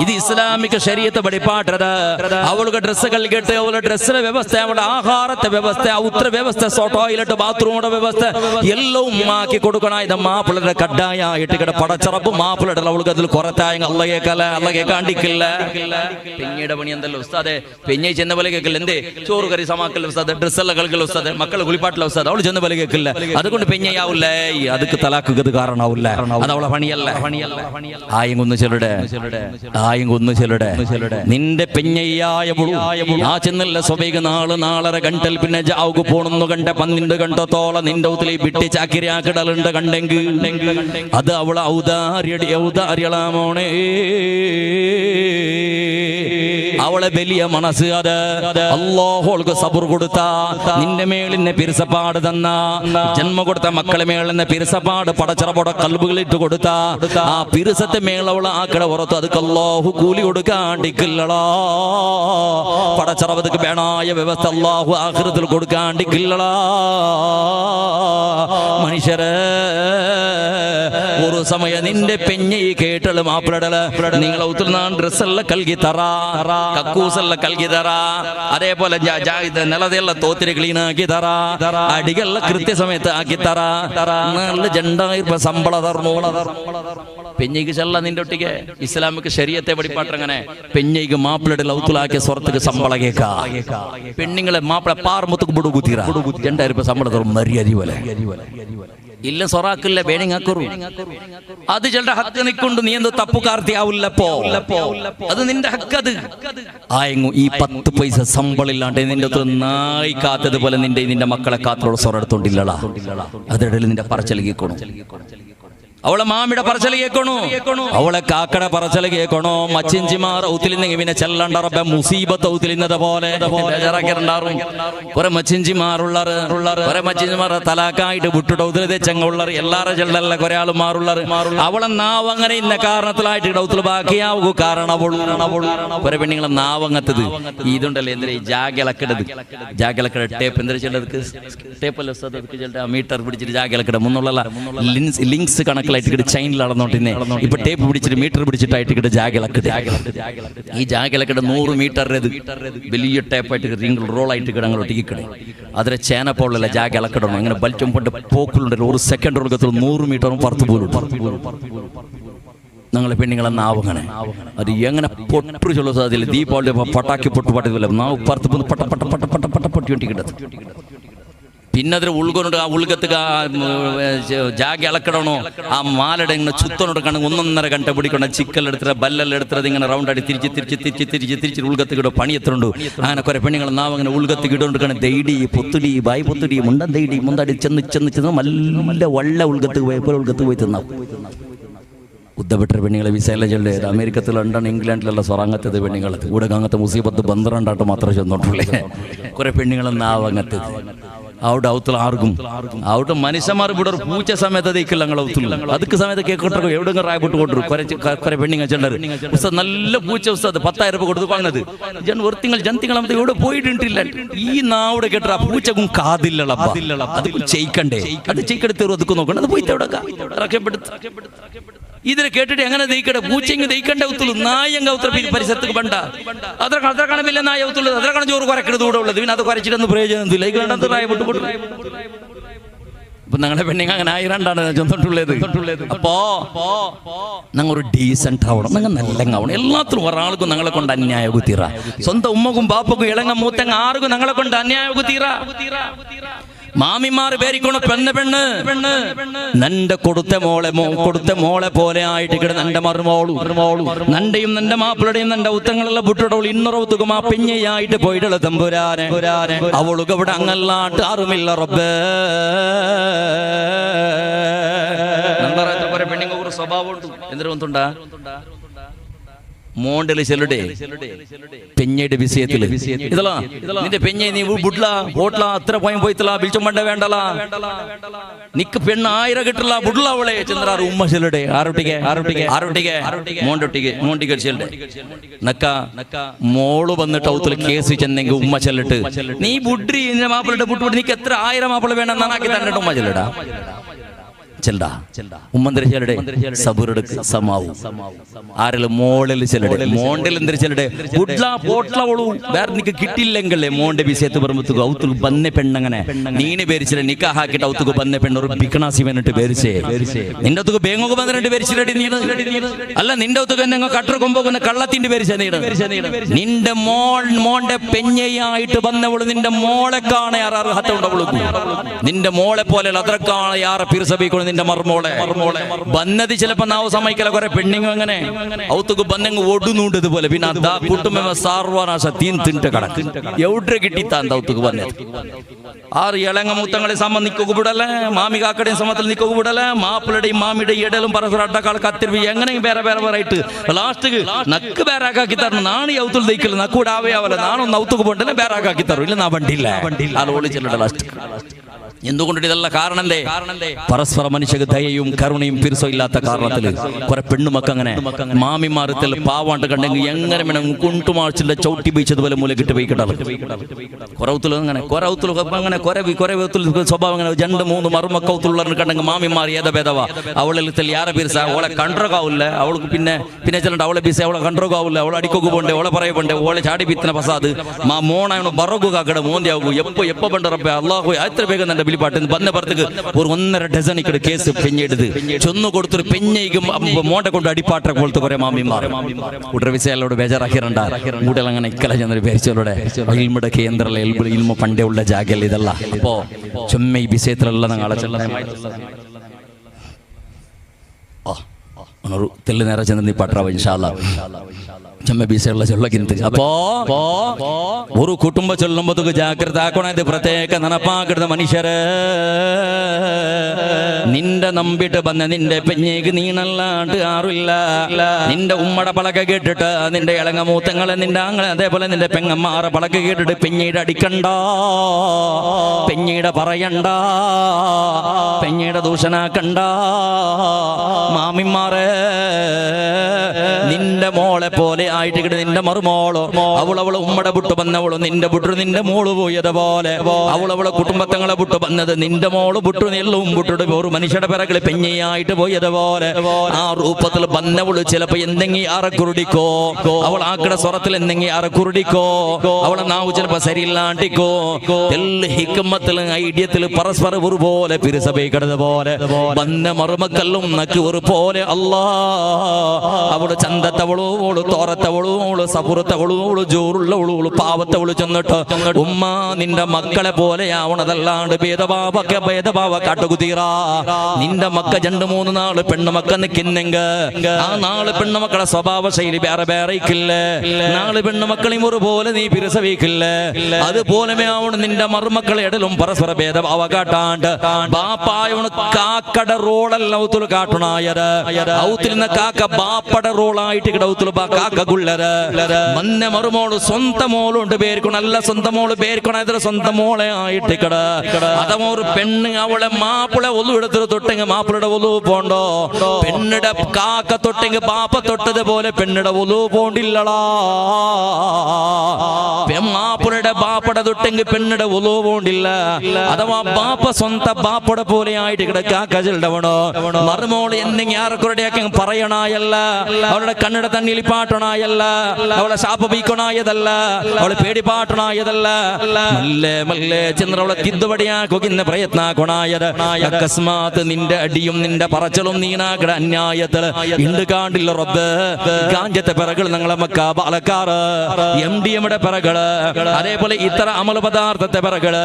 ഇത് ഇസ്ലാമിക ശരീഅത്ത് പഠിപ്പാട്ടത്. അവളുടെ ഡ്രസ്സുകൾ കേട്ട് അവളുടെ ഡ്രസ്സിന്റെ വ്യവസ്ഥ, അവളുടെ ആഹാരത്തെ വ്യവസ്ഥ, ഉത്തര വ്യവസ്ഥ, ടോയ്ലറ്റ് ബാത്റൂമിന്റെ വ്യവസ്ഥ എല്ലാം ആക്കി കൊടുക്കണം. ഇത് മാപ്പിളയുടെ കഡായിട്ട് ഇവിടെ പടച്ചറപ്പ് മാപ്പിളയുടെ അവൾക്ക് അതിൽ കുറത്തായ അല്ല കേൾക്കാണ്ടിക്കില്ല. പെഞ്ഞയുടെ പണി എന്തല്ലോ ഉസ്താദെ, പെഞ്ഞ ചെന്ന പോലെ കേൾക്കില്ല. എന്തേ ചോറ് കറി സമാക്കൽ ഉസ്താദ്, ഡ്രസ്സെല്ലാം കളിക്കൽ ഉസ്താദ്, മക്കളെ കുളിപ്പാട്ടില്ല ഉസ്താദ്, അവൾ ചെന്ന പോലെ കേൾക്കില്ല. അതുകൊണ്ട് പെഞ്ഞയാവൂല്ലേ, അതൊക്കെ തലാക്കുക കാരണാവൂല്ല. അത് അവളെ പണിയല്ല. ആയെങ്കൊന്ന് ചെലുടെ നിന്റെ പെഞ്ഞയ്യായവളു ആ ചെന്നല്ല സ്വബൈക നാളര ഗണ്ടൽ പിന്നെ ജാവുക പോണെന്നു കണ്ട 12 ഗണ്ടത്തോളം നിന്റെ ഉത്തിലി വിട്ടി ചാക്കിരാക്കിടലുണ്ട് കണ്ടെങ്കിൽ അത് അവളെ ഔദാര്യളാമോണേ. അവളെ വലിയ മനസ്സ്, അത് അല്ലാഹുൾക്ക് സബർ കൊടുത്ത, നിന്റെ മേളിനെ പിരിസപ്പാട് തന്ന, ജന്മ കൊടുത്ത മക്കളെ മേളിനെ പിരിസപ്പാട് പടച്ചറപ്പോടെ കൽബുകളിട്ട് കൊടുത്ത ആ പിരിസത്തെ മേളവള ആക്കട പുറത്ത് അത് അല്ലാഹു കൂലി കൊടുക്കാണ്ടിക്കില്ലടാ. പടച്ചറവതക്ക് വേണായ വ്യവസ്ഥ അല്ലാഹു ആഖിറത്തിൽ കൊടുക്കാണ്ടിക്കില്ലടാ. മനുഷ്യരെ ഒരു സമയം നിന്റെ പെഞ്ഞി കേട്ടല് മാപ്പിളടല് നിങ്ങളെ ഉത്തരനാൻ ഡ്രസ്സെല്ലാം കൽകി തറ, കക്കൂസെല്ലാം കൽകി തറ, അതേപോലെ നിലതെല്ലാം തോത്തിരി ക്ലീനാക്കി തറ, അടികളെല്ലാം കൃത്യസമയത്ത് ആക്കി തറ, നല്ല ജണ്ടായിരം ശമ്പള പെഞ്ഞയ്ക്ക് ചെല്ല നിന്റെ ഒട്ടിക്ക്. ഇസ്ലാമിക്ക് ശരീഅത്തെ പഠിപ്പാട്ടങ്ങനെ പെഞ്ഞയ്ക്ക് മാപ്പിളയുടെ ലൗത്തുലാക്കിയ സ്വർത്തക്ക് ശമ്പള കേൾക്കാ. പെണ്ണുങ്ങളെ മാപ്പിള പാർമുത്തക്ക് ബുടു കുത്തിറ 2000 ശമ്പളം തരും മര്യാദ പോലെ ഇല്ല സൊറാക്കില്ല വേണിങ്ങാക്കറു. അത് ചിലരുടെ ഹക്ക് നിക്കൊണ്ട് നീ എന്തോ തപ്പുകാർത്തിയാവില്ലപ്പോ, അത് നിന്റെ ഹക്കത്. ആയെങ്ങു ഈ 10 പൈസ ശമ്പളില്ലാണ്ട് നിന്റെ നായി കാത്തതുപോലെ നിന്റെ മക്കളെ കാത്തോളം സൊറെടുത്തോണ്ടില്ലടാ. അതിനിടയിൽ നിന്റെ പറച്ചൽ കേൾക്കണോ, അവളെ മാമിയുടെ പറച്ചൽ കേൾക്കണോ, അവളെ കാക്കട പറച്ചൽ കേൾക്കണോ. മച്ചിഞ്ചിമാർ ഔത്തിലിന്നെങ്കിൽ പിന്നെ ചെല്ലണ്ട റബ്ബെ മുസീബത്ത് ഔത്തിലിന്നത് പോലെ ബേജാറാക്കിയിട്ടുണ്ടാറും. കുറെ മച്ചിഞ്ചിമാറുള്ളറ്, കുറെ മച്ചിഞ്ചിമാർ തലാക്കായിട്ട് വിട്ടിട്ട് ഔത്തിലെ ചെങ്ങുള്ളറ്, എല്ലാവരും ചെല്ലല്ല കുറെ ആൾ മാറുള്ളറ്. അവളെ നാവ് അങ്ങനെ ഇന്ന കാരണത്തിലായിട്ട് ഔത്തിൽ ബാക്കിയാവൂ. കാരണം കുറെ പെണ്ണുങ്ങളെ നാവങ്ങത്തത് ഇതുണ്ടല്ലേ എന്തിനാ ഈ ജാഗലക്കിടത്, ജാഗലക്കിട ടേപ്പ് എന്താ ചെല്ലത് ടേപ്പല്ല ചെല്ല മീറ്റർ പിടിച്ചിട്ട് ജാഗലക്കിട മുന്നുള്ള ലിങ്ക്സ് കണക്ക് ചൈനിൽ നടന്നോണ്ടിന്നെ ഇപ്പൊ ടേപ്പ് പിടിച്ചിട്ട് മീറ്റർ പിടിച്ചിട്ടായിട്ട് ജാഗലക്കിട. ഈ ജാഗലക്കിട 100 മീറ്റർ വലിയ ടേപ്പായിട്ട് റിംഗ് റോളായിട്ട് അങ്ങോട്ട് ഇക്കിടേ. അതിലെ ചേനപ്പോളല്ല ജാഗലക്കിടണം. അങ്ങനെ ബൽറ്റും കൊണ്ട് പോക്കുകളുണ്ടല്ലോ, 1 സെക്കൻഡ് ഒഴുകത്തിൽ 100 മീറ്ററും പുറത്തു പോലും. ഞങ്ങളെ പെണ്ണുങ്ങളെ നാവങ്ങനെ അത് എങ്ങനെ പൊട്ടു ചൊല്ല സാധ്യല്ല. ദീപാവലി പട്ടാക്കി പൊട്ടുപാട്ടില്ല നാവ് പുറത്ത് പോന്ന് പട്ട പട്ട പട്ട പട്ട പട്ട പൊട്ടിക്കൊണ്ടിക്കിട്ടത്. പിന്നെ അതിൽ ഉൾകൊണ്ട് ആ ഉൾഗത്തുക ജാഗ ഇളക്കിടണോ, ആ മാലയുടെ ഇങ്ങനെ ചുത്തനോടുക്കാണ് 1.5 ഗಂಟೆ പിടിക്കണം. ചിക്കലെടുത്തിട്ട് ബല്ലെടുത്തിട്ട് ഇങ്ങനെ റൗണ്ടായിട്ട് തിരിച്ച് ഉൾഗത്തുകിടോ പണി എത്തുന്നുണ്ട്. അങ്ങനെ കുറെ പെണ്ണുങ്ങൾ നാവ് അങ്ങനെ ഉൾഗത്ത് കിടോണ്ടിരിക്കണം. ദൈഡി പൊത്തുടി ബായ് പൊത്തുടി മുണ്ടൻ ദൈഡി മുണ്ടാടി ചെന്ന് നല്ല വള്ള ഉൾഗത്ത് പോയപ്പോൾ ഉൾഗത്ത് പോയി തിന്നാം. ഉദ്ധപ്പെട്ട പെണ്ണുങ്ങളെ വിസയിലെ ചെല്ലേ അമേരിക്കത്തിൽ, ലണ്ടൻ, ഇംഗ്ലണ്ടിലുള്ള സ്വറാങ്ങത്തത് പെണ്ണുങ്ങൾ ഊടകങ്ങത്തെ മുസീബത്ത് 12 മാത്രമേ ചെന്നോട്ടുള്ളേ. കുറെ പെണ്ണുങ്ങളെ നാവങ്ങത്തത് അവിടെ ഔത്തിൽ ആർക്കും അവിടെ മനുഷ്യന്മാർ ഇവിടെ ഒരു പൂച്ച സമയത്ത് ദയിക്കില്ല ഞങ്ങൾ ഔത്തില്ല. അതൊക്കെ സമയത്ത് കേൾക്കോട്ടോ എവിടെ റായപ്പെട്ട് കൊണ്ടു കുറെ പെണ്ണുങ്ങൾ ചെല്ലറ്. ഉസ്താദ് നല്ല പൂച്ച ഉസ്താദ് 10,000 രൂപ കൊടുത്ത് വാങ്ങുന്നത് ജന്തിങ്ങളെ ഇവിടെ പോയിട്ടില്ല. ഈ നാവിടെ കേട്ട ആ പൂച്ചക്കും കാതില്ലള അത് ചെയ്യിക്കണ്ടേ, അത് ചെയ്യിക്കെടുത്ത് ഒതുക്കും നോക്കണം. അത് പോയി ഇതിനെ കേട്ടിട്ട് എങ്ങനെ ദയിക്കട്ടെ, പൂച്ചെങ്കിൽ ദയിക്കണ്ട ഔത്തുള്ളൂ. നായങ്ക ഔത്ര പരിസരത്തേക്ക് വേണ്ട അത്ര കണമില്ല നായ ഔത്തുള്ളൂ. അത്ര കണ ചോറ് കുറയ്ക്കണത് കൂടെ ഉള്ളത്. പിന്നെ അത് കുറച്ചിട്ടൊന്നും പ്രയോജനമില്ല. അപ്പൊ ഞങ്ങളുടെ പെണ്ണുങ്ങൾ അങ്ങനെ 1000 ചെന്നിട്ടുള്ളത്. അപ്പോ ഞങ്ങൾ ഒരു ഡീസന്റ് ആവണം, നിങ്ങൾ നല്ല ആവണം. എല്ലാത്തിലും ഒരാൾക്കും ഞങ്ങളെ കൊണ്ട് അന്യായ കുത്തിറ. സ്വന്തം ഉമ്മക്കും ബാപ്പക്കും ഇളങ്ങ മൂത്തങ്ങ ആർക്കും ഞങ്ങളെ കൊണ്ട് അന്യായ കുത്തിറ. മാമിമാർ പേരിക്കണോ പെണ്ണ് നന്റെ കൊടുത്ത മോളെ പോലെ ആയിട്ട് കിട നന്റെ മറുമോളും നന്റെയും നന്റെ മാപ്പിളുടെയും നന്റെ ഉത്തങ്ങളെല്ലാം വിട്ടിടോളൂ. ഇന്നറത്തുക്കും ആ പെഞ്ഞയായിട്ട് പോയിട്ടുള്ള തമ്പുരാനെ അവൾക്ക് ഇവിടെ അങ്ങല്ലാട്ട് ആറുമില്ല റബ്ബേ. പെണ്ണുങ്ങൾ ഒരു സ്വഭാവമുണ്ട്. എന്തിനാ മോണ്ടല് ചെല്ലുടെ പെഞ്ഞയുടെ വിഷയത്തില് ഇതല്ലാ നിന്റെ പെഞ്ഞ നീ ബുഡ്ല ഹോട്ടല അത്ര പോയിത്തല വിളിച്ചും പണ്ട വേണ്ടല നിക്ക് പെണ്ണ് 1000 കിട്ടില്ല ബുഡ്ല അവളെ ചന്ദ്രാറ് ഉമ്മ ചെല്ലുടെ ആറൊട്ടിಗೆ മോണ്ടിക്ക് ചെല്ലുടെ നക്ക മോള് വന്നിട്ട് ഔത്തിൽ കേസ് ചെന്നെങ്കിൽ ഉമ്മ ചെല്ലിട്ട് നീ ബുഡ്രി നിന്റെ മാപ്പിളിട്ട് ബുട്ട് നീക്ക് എത്ര 1000 മാപ്പിള വേണം നന്നാക്കി തന്നിട്ട് ഉമ്മ ചെല്ലിടാ. ചെല്ലടാ ഉമ്മന്തര ചെല്ലടെ സബുറെടുക്ക് സമാവും ആരെല്ലാം മോളിൽ ചെല്ലടെ മോണ്ടിൽ എന്തൊരു ചെല്ലടെ ഗുഡ്ല പോട്ട്ലവളു വേറെ നിനക്ക് കിട്ടിയില്ലെങ്കിലേ മോന്റെ വിഷയത്ത് പറയുമ്പോ ഔത്തുക്ക് ബന്നെ പെണ്ണങ്ങനെ നീന് പേരിച്ചില്ല നിക്കാ ഹാക്കിട്ട് ഔത്തുക്ക് ബന്നെ പെണ്ണൊരു ബിക്കണാസി വന്നിട്ട് പേരിച്ചേ നിന്റെ ഒത്തുക്ക് ബേങ്ങൊക്കെ വന്നിട്ട് പേരിച്ചില്ലടി നീ അല്ല നിന്റെ ഒത്തുക്ക് എന്നെ കട്ടറുകൊമ്പോ കള്ളത്തിന്റെ പേരിച്ച നിന്റെ മോന്റെ പെഞ്ഞയായിട്ട് വന്നവള് നിന്റെ മോളെ കാണാൻ അർഹത ഉണ്ടവളു നിന്റെ മോളെ പോലെ അത്രക്കാണ് യാറെ പിറസബിക്കൊണ്ട് നിന്റെ മർമോളെ ബന്നതി ചിലപ്പോ നാവ് സമയക്കല കുറെ പെണ്ണിങ് അങ്ങനെ ഔത്തുക്ക് ബന്നങ്ങ് ഒടുന്നൂണ്ടതുപോലെ പിന്നെ അതാ കുട്ടുമ്പ സാർവാനാശ തീൻ തിണ്ട കടക്ക് എവിടെ കിട്ടിത്താൻ ഔത്തുക്ക് ബന്നത് ആറ് ഇളങ്ങ മൂത്തങ്ങളെ സമ നിൽക്കുക വിടല്ലേ മാമി കാക്കടയും സമത്തിൽ നിൽക്കുക വിടല്ലേ മാപ്പിളുടെയും മാമിയുടെയും ഇടയിലും പരസ്പരം അട്ടക്കാൾ കത്തിരി എങ്ങനെയും വേറെ വേറെ ആയിട്ട് ലാസ്റ്റ് നക്ക് ബേറാക്കി തരണം നാണി ഔത്തുൽ ദയിക്കല് നക്കൂടെ ആവയാവല്ല നാണൊന്ന് ഔത്തുക്ക് പോണ്ടല്ലേ ബേറാക്കി തരും ഇല്ല നാ വണ്ടിയില്ല ആ ഓളിച്ചില്ല ലാസ്റ്റ് എന്തുകൊണ്ട് ഇതല്ല കാരണം പരസ്പര മനുഷ്യക്ക് ദയയും കരുണയും പിരിസോ ഇല്ലാത്ത കാരണത്തില് കുറെ പെണ്ണുമക്ക അങ്ങനെ മാമിമാരത്തിൽ പാവാണ്ട് കണ്ടെങ്കിൽ എങ്ങനെ വേണം കുണ്ടുമാഴ്ചിന്റെ ചവിട്ടി ബീച്ചതുപോലെ മൂലക്കിട്ട് പോയി കിട്ടാറ് കുറവത്തുൽ അങ്ങനെ അങ്ങനെ കുറെ സ്വഭാവം അങ്ങനെ 2-3 മറുമക്കൗത്തുള്ളവർ കണ്ടെങ്കിൽ മാമിമാർ ഏതഭേദവാ അവളിൽ യാരെ പിരിസ അവളെ കണ്ടോകാവില്ല അവൾക്ക് പിന്നെ ചെല്ലണ്ട അവളെ ബീസ അവളെ കണ്ടോകാവില്ല അവളെ അടിക്കൊക്കെ പോണ്ടേ അവളെ പറയണ്ടേ ഓളെ ചാടി പിത്തന പസാദ് മാ മോണ ബറകു കാക്കട മോന്തിയാകൂ എപ്പോ പണ്ടറപ്പ അള്ളാഹു എത്ര വേഗം തന്നെ പാട്ട് ബന്ന പുറത്തേക്ക് ഒരു 1.5 ഡസൻ കേസ് പെഞ്ഞെടുത്ത് ചൊന്നു കൊടുത്തൊരു പെഞ്ഞയ്ക്കും മോണ്ട കൊണ്ട് അടിപ്പാട്ടെ പോലത്തെ കുറെ മാമിമാർ ഉടർവിസയോട് ബേജാറാക്കിരണ്ട കൂടെ അങ്ങനെ ഇക്കല ചെന്നൊരു പേരിച്ചോടെ ഇൽമുടെ കേന്ദ്ര ഇൽമ പണ്ടേ ഉള്ള ജാഗല്ല ഇതല്ല അപ്പോ ചുമ്മ ഈ വിഷയത്തിലുള്ള ഞങ്ങളെ തെല്ല് നേരെ ചെന്ന് നീ പട്ടാവ ഇൻഷാല്ലാ ചമ്മ ബീസയുള്ള ചൊല്ലക്കിരുത്ത് അപ്പോ ഒരു കുടുംബ ചൊല്ലുമ്പോ ജാഗ്രത ആക്കണത് പ്രത്യേക നനപ്പാക്കരുത് മനുഷ്യര് നിന്റെ നമ്പിട്ട് വന്ന നിന്റെ പെഞ്ഞേക്ക് നീണല്ലാണ്ട് ആറില്ല നിന്റെ ഉമ്മടെ പളക്ക കേട്ടിട്ട് നിന്റെ ഇളങ്ങ മൂത്തങ്ങളെ നിന്റെ ആങ്ങളെ അതേപോലെ നിന്റെ പെങ്ങന്മാരെ പളക്ക കേട്ടിട്ട് പെഞ്ഞീടെ അടിക്കണ്ട പെഞ്ഞീടെ പറയണ്ട പെഞ്ഞീടെ ദൂഷണാക്കണ്ട മാമിമാരെ നിന്റെ മോളെ പോലെ ആയിട്ട് നിന്റെ മറുമോളോ അവളവള് ഉമ്മടെ വിട്ടു വന്നവളോ നിന്റെ വിട്ടു നിന്റെ മോള് പോയതുപോലെ അവളവളെ കുടുംബത്തങ്ങളെ വിട്ടു വന്നത് നിന്റെ മോള് വിട്ടു എല്ലാം വിട്ടിട്ട് ഒരു മനുഷ്യയുടെ പിറകള് പെഞ്ഞയായിട്ട് പോയതുപോലെ ആ രൂപത്തിൽ വന്നവള് ചിലപ്പോ എന്തെങ്കിലും അറക്കുരുടിക്കോ അവൾ ആക്കട സ്വരത്തിൽ എന്തെങ്കിലും അറക്കുരുടിക്കോ അവളെ നാവ് ചിലപ്പോ ശരിയില്ലാണ്ടിക്കോ എല്ലാ ഹിക്കമ്മത്തിലും ഐഡിയത്തില് പരസ്പരം ഒരുപോലെ പിരിസഭയിക്കടത് പോലെ വന്ന മറുമക്കല്ലും നക്ക് ഒരുപോലെ അല്ലാ അവള് ചന്തത്തവളോ ഓള് തോറത്തവളോ ഓള് സപുറത്തവളോ ഓള് ജോറുള്ളവളോ പാവത്തവള് ചെന്നിട്ട് ഉമ്മ നിന്റെ മക്കളെ പോലെ ആവണതല്ലാണ്ട് ഭേദഭാവ കാട്ടുകുതീറാ നിന്റെ മക്ക 2-3 നാള് പെണ്ണുമക്ക നിൽക്കുന്നെങ്ക ആ നാള് പെണ്ണുമക്കളെ സ്വഭാവ ശൈലി വേറെ വേറെക്കില്ലേ നാള് പെണ്ണുമക്കളെയും ഒരുപോലെ നീ പിരസവിക്കില്ലേ അതുപോലെ ആവണം നിന്റെ മറുമക്കളെ ഇടലും പരസ്പര ഭേദഭാവ കാട്ടാണ്ട് ബാപ്പായോണ് കാക്കട റോളല്ല ഔത്തുൽ കാട്ടണായത് ഔത്തിൽ നിന്ന് കാക്ക ബാപ്പട റോളായിട്ട് ഔത്തുൽ കാക്ക ഗുള്ളര മന്ന മറുമോള് സ്വന്തം മോളുണ്ട് പേർക്കണം അല്ല സ്വന്തം മോള് പേർക്കണം എത്ര സ്വന്തം മോളെ ആയിട്ട് കട അതമോ ഒരു പെണ്ണ് അവളെ മാപ്പിളെ ഒന്നു എടുത്തിട്ട് തൊട്ടെങ്കിൽ മാപ്പിളുടെ ഒലു പോണ്ടോ പെണ്ണിടെ കാക്ക തൊട്ടെങ്കിൽ ബാപ്പ തൊട്ടതുപോലെ പെണ്ണിടെ ഒലു പോണ്ടില്ലടാ മാപ്പിളുടെ ബാപ്പടെ തൊട്ടെങ്കിൽ പെണ്ണിടെ ഒലു പോണ്ടില്ല അഥവാ ബാപ്പ സ്വന്തം ബാപ്പടെ പോലെ ആയിട്ട് കിട കാക്ക ചെല്ലവണോ മറുമോള് എന്തെങ്കിലും ആർക്കുറടിയാക്കി പറയണായല്ല അവളുടെ കണ്ണിടെ തണ്ണിൽ പാട്ടണായല്ല അവളെ ശാപ ബീക്കണായതല്ല അവളെ പേടി പാട്ടണായതല്ല മല്ലേ മല്ലേ ചന്ദ്രവളെ തിദ്തുപടിയാക്കുന്ന പ്രയത്നാക്കണായത് അകസ്മാത്ത് നിന്റെ അടിയും നിന്റെ പറച്ചലും നീനാക്കട അന്യായത്തില് ഇണ്ട് കാണ്ടില്ല റബ്ബ് കാഞ്ചത്തെ പിറകൾ ഞങ്ങളെ മക്ക പാലക്കാറ് MDMയുടെ പിറകള് അതേപോലെ ഇത്ര അമല പദാർത്ഥത്തെ പിറകള്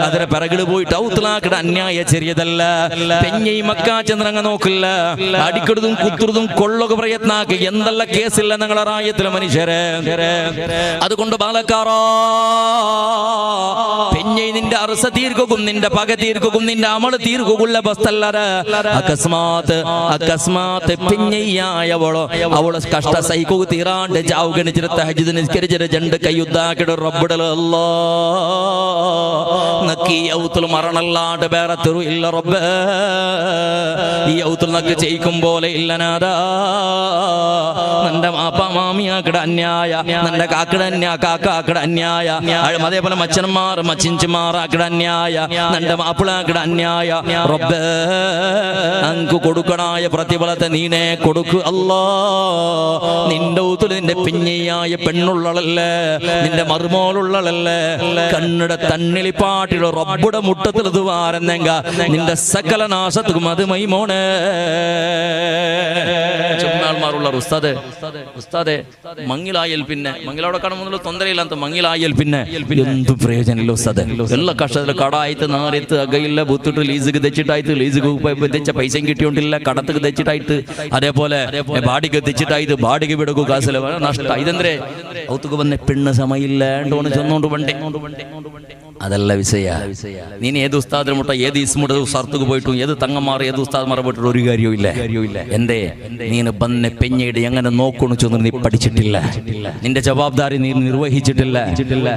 അതിന്റെ പിറകള് പോയിട്ട് ഔത്തലാക്കട അന്യായ ചെറിയതല്ല പെഞ്ഞി മക്ക ചന്ദ്രങ്ങ നോക്കില്ല അടിക്കടുതും കുത്തുറുതും കൊള്ളൊക്കെ പ്രയത്നാക്കി എന്തെല്ലാം കേസില്ല ഞങ്ങളെ റായത്തിലെ മനുഷ്യരെ അതുകൊണ്ട് പാലക്കാറോ പെഞ്ഞി നിന്റെ അറസ തീർക്കും നിന്റെ പക തീർക്കും നിന്റെ അമള് തീർക്കുള്ള ബസ്തല്ലര അകസ്മാത്ത് പെഞ്ഞയ്യായവളോ അവള് കഷ്ട സൈക്കു തീരാണ്ട് ജാവുകണിച്ചിട്ട് തഹജ്ജുദ് നിസ്കരിച്ചിട്ട് രണ്ട് കയ്യുദ്ധാക്കിട്ട് റബ്ബിടല അല്ലാ നക്കി ഔത്തുൽ മരണല്ലാണ്ട് വേറെ തെരു ഇല്ല റബ്ബേ ഈ ഔത്തുൽ നക്ക് ചെയ്യിക്കും പോലെ ഇല്ല നാദാ നിന്റെ മാമിയാക്കട അന്യായ, നിന്റെ കാക്കട കാക്കാക്കട അന്യായ, അതേപോലെ മച്ചന്മാർ മച്ചിഞ്ചന്മാർ ആക്കട അന്യായ, നിന്റെ മാപ്പിളാക്കട അന്യായ. റബ്ബേ അങ്ക് കൊടുക്കണായ പ്രതിഫലത്തെ നീനെ കൊടുക്കു അല്ലാ. നിന്റെ ഊത്തിൽ നിന്റെ പിഞ്ഞയായ പെണ്ണുള്ളളല്ലേ, നിന്റെ മറുമോളുള്ളളല്ലേ, കണ്ണുടെ തണ്ണിലിപ്പാട്ടിയുടെ റബ്ബുടെ മുട്ടത്തിൽ ദ്വാരെന്നെങ്ക നിന്റെ സകല നാശത്തും അത് മൈമോണേ. ചുമ്മാൾമാരുള്ള ഉസ്താദെ മങ്ങിലായൽ പിന്നെ മങ്ങിലവിടെ കാണുമ്പോൾ തൊന്തരയില്ലാത്ത മങ്ങിലായൽ പിന്നെ എന്തും പ്രയോജനമില്ല ഉസ്താദെ. എല്ലാ കഷ്ടത്തില് കടായിട്ട് നാറിയത്ത് അകയില്ല ബുത്തിട്ട് ലീസുക്ക് തെച്ചിട്ടായിട്ട് ലീസുക്ക് തെച്ച പൈസയും കിട്ടിയോണ്ടില്ല, കടത്തുക്ക് തെച്ചിട്ടായിട്ട്, അതേപോലെ ബാടിക്ക് തെച്ചിട്ടായിട്ട് ബാടിക്ക് വിടക്കു കാശില്ല നഷ്ട. ഇതെന്തേ ഔത്തുക്ക് വന്ന പെണ്ണ് സമയില്ലാണ്ടോന്ന് ചെന്നോണ്ട് വണ്ടേ. അതല്ല വിഷയ. നീ ഏത് ഉസ്താദിനെ മുട്ട, ഏത് ഇസ്മുട്ട സർത്തുക്ക് പോയിട്ടും, ഏത് തങ്ങന്മാർ ഏത് ഉസ്താദ്മാർ പോയിട്ട് ഒരു കാര്യവും ഇല്ല. എന്തേ നീന് ബന്നെ പെഞ്ഞയുടെ എങ്ങനെ നോക്കണു ചെന്ന് നീ പഠിച്ചിട്ടില്ല, നിന്റെ ജവാബ്ദാരി നീ നിർവഹിച്ചിട്ടില്ല.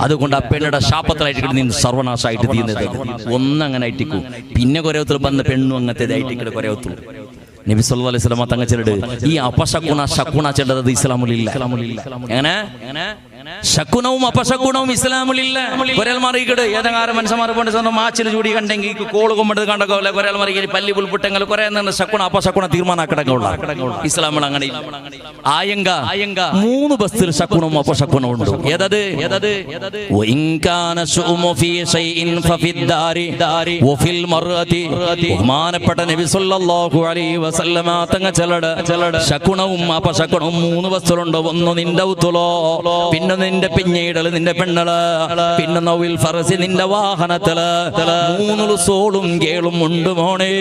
അതുകൊണ്ട് ആ പെണ്ണയുടെ ശാപത്തിലായിട്ട് നീ സർവനാശമായിട്ട് തീരുന്നത്. ഒന്നങ്ങനെ ആയിട്ടിക്കും. പിന്നെ കൊരവത്തിൽ വന്ന പെണ്ണും അങ്ങനത്തെ ആയിട്ടിക്കട കൊരവത്തുള്ളൂ. നബി സല്ലല്ലാഹു അലൈഹി വസല്ലം തങ്ങൾ ചെല്ലട് ഈ അപശകുണ ശകുണ ചെല്ലത് ഇസ്ലാമിലില്ല. എങ്ങനെ ശകുനവും അപശകുണവും ഇസ്ലാമിലില്ല. ഒരാൾ മറിയിക്കട് ഏതെങ്കിലും മനുഷ്യന്മാർ കൊണ്ട് മാച്ചിൽ ചൂടി കണ്ടെങ്കിൽ കോള് കൊമ്പെടുത്ത് കണ്ടോ ഒരാൾ മറിയ പല്ലി പുൽപുട്ടെങ്കിൽ കുറെ ശകുണ അപശകുണ തീരുമാനാക്കിടക്കുള്ള ഇസ്ലാമിൽ അങ്ങനെ ആയങ്ക 3 ബസ്സിൽ ശകുണവും അപശകുണവും ഉണ്ട്. ഏതത് ബഹുമാനപ്പെട്ട നബി സല്ലല്ലാഹു അലൈഹി വസല്ലമ തങ്ങൾ ചെല്ലട് ശകുണവും അപശകുണവും 3 ബസ്സിലുണ്ട്. ഒന്ന് നിന്റെ ഊത്തുലോ, പിന്നെ നിന്റെ പിഞ്ഞയിടല് നിന്റെ പെണ്ണള്, പിന്നെ നൗവിൽ ഫറസി നിന്റെ വാഹനത്തില് 3 സോളും കേളും ഉണ്ട് മോണേ.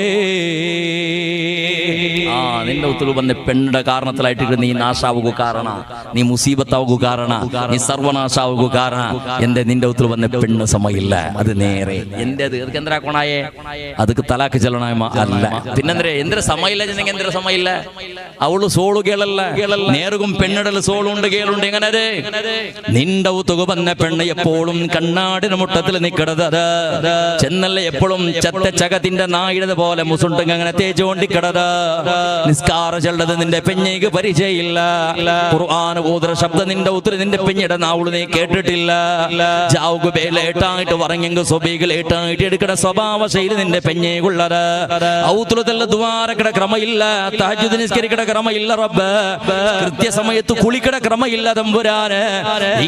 നിന്റെ ഉത്തരവ് വന്ന പെണ്ണിന്റെ കാരണത്തിലായിട്ട് നീ നാശാവുക കാരണ, നീ മുസീബത്താവുക കാരണ, നീ സർവനാശാവുക കാരണ. എന്റെ നിന്റെ ഉത്തരവ് വന്ന പെണ്ണ് സമയില്ല. അത് നേരെ എന്റെ എന്തിനാക്കണായേ അതൊക്കെ തലാക്ക് ചെല്ലണ അല്ല. പിന്നെന്തേ എന്തൊരു സമയില്ല എന്തൊരു സമയില്ല. അവള് സോളു കേളല്ല, നേറുകും പെണ്ണിടൽ സോളുണ്ട് കേളുണ്ട്. എങ്ങനെ നിന്റെ തുക വന്ന പെണ്ണ് എപ്പോഴും കണ്ണാടിന് മുട്ടത്തിൽ നിക്കടത് ചെന്നല്ല എപ്പോഴും ചത്ത ചകത്തിന്റെ നായിടത് പോലെ മുസുണ്ട് അങ്ങനെ തേച്ചുകൊണ്ടിക്കടത്. നിസ്കാര ചെല്ലത് നിന്റെ പെഞ്ഞയ്ക്ക് പരിചയമില്ല. ഖുർആൻ ഓതുற ശബ്ദം നിന്റെ ഉത്തര നിന്റെ പെഞ്ഞയുടെ നാവുള് നീ കേട്ടിട്ടില്ല. ജാവുക ലേട്ടായിട്ട് പറഞ്ഞെങ്കിൽ സ്വബീക ലേട്ടായിട്ട് എടുക്കണ സ്വഭാവ ശൈലി നിന്റെ പെഞ്ഞയ്ക്കുള്ളത്. ഔത്തുലത്തുള്ള ദ്വാരക്കട ക്രമയില്ല, തഹജ്ജുദ് നിസ്കരിക്കട ക്രമയില്ല, റബ്ബ് കൃത്യസമയത്ത് കുളിക്കട ക്രമയില്ല. തമ്പുരാന്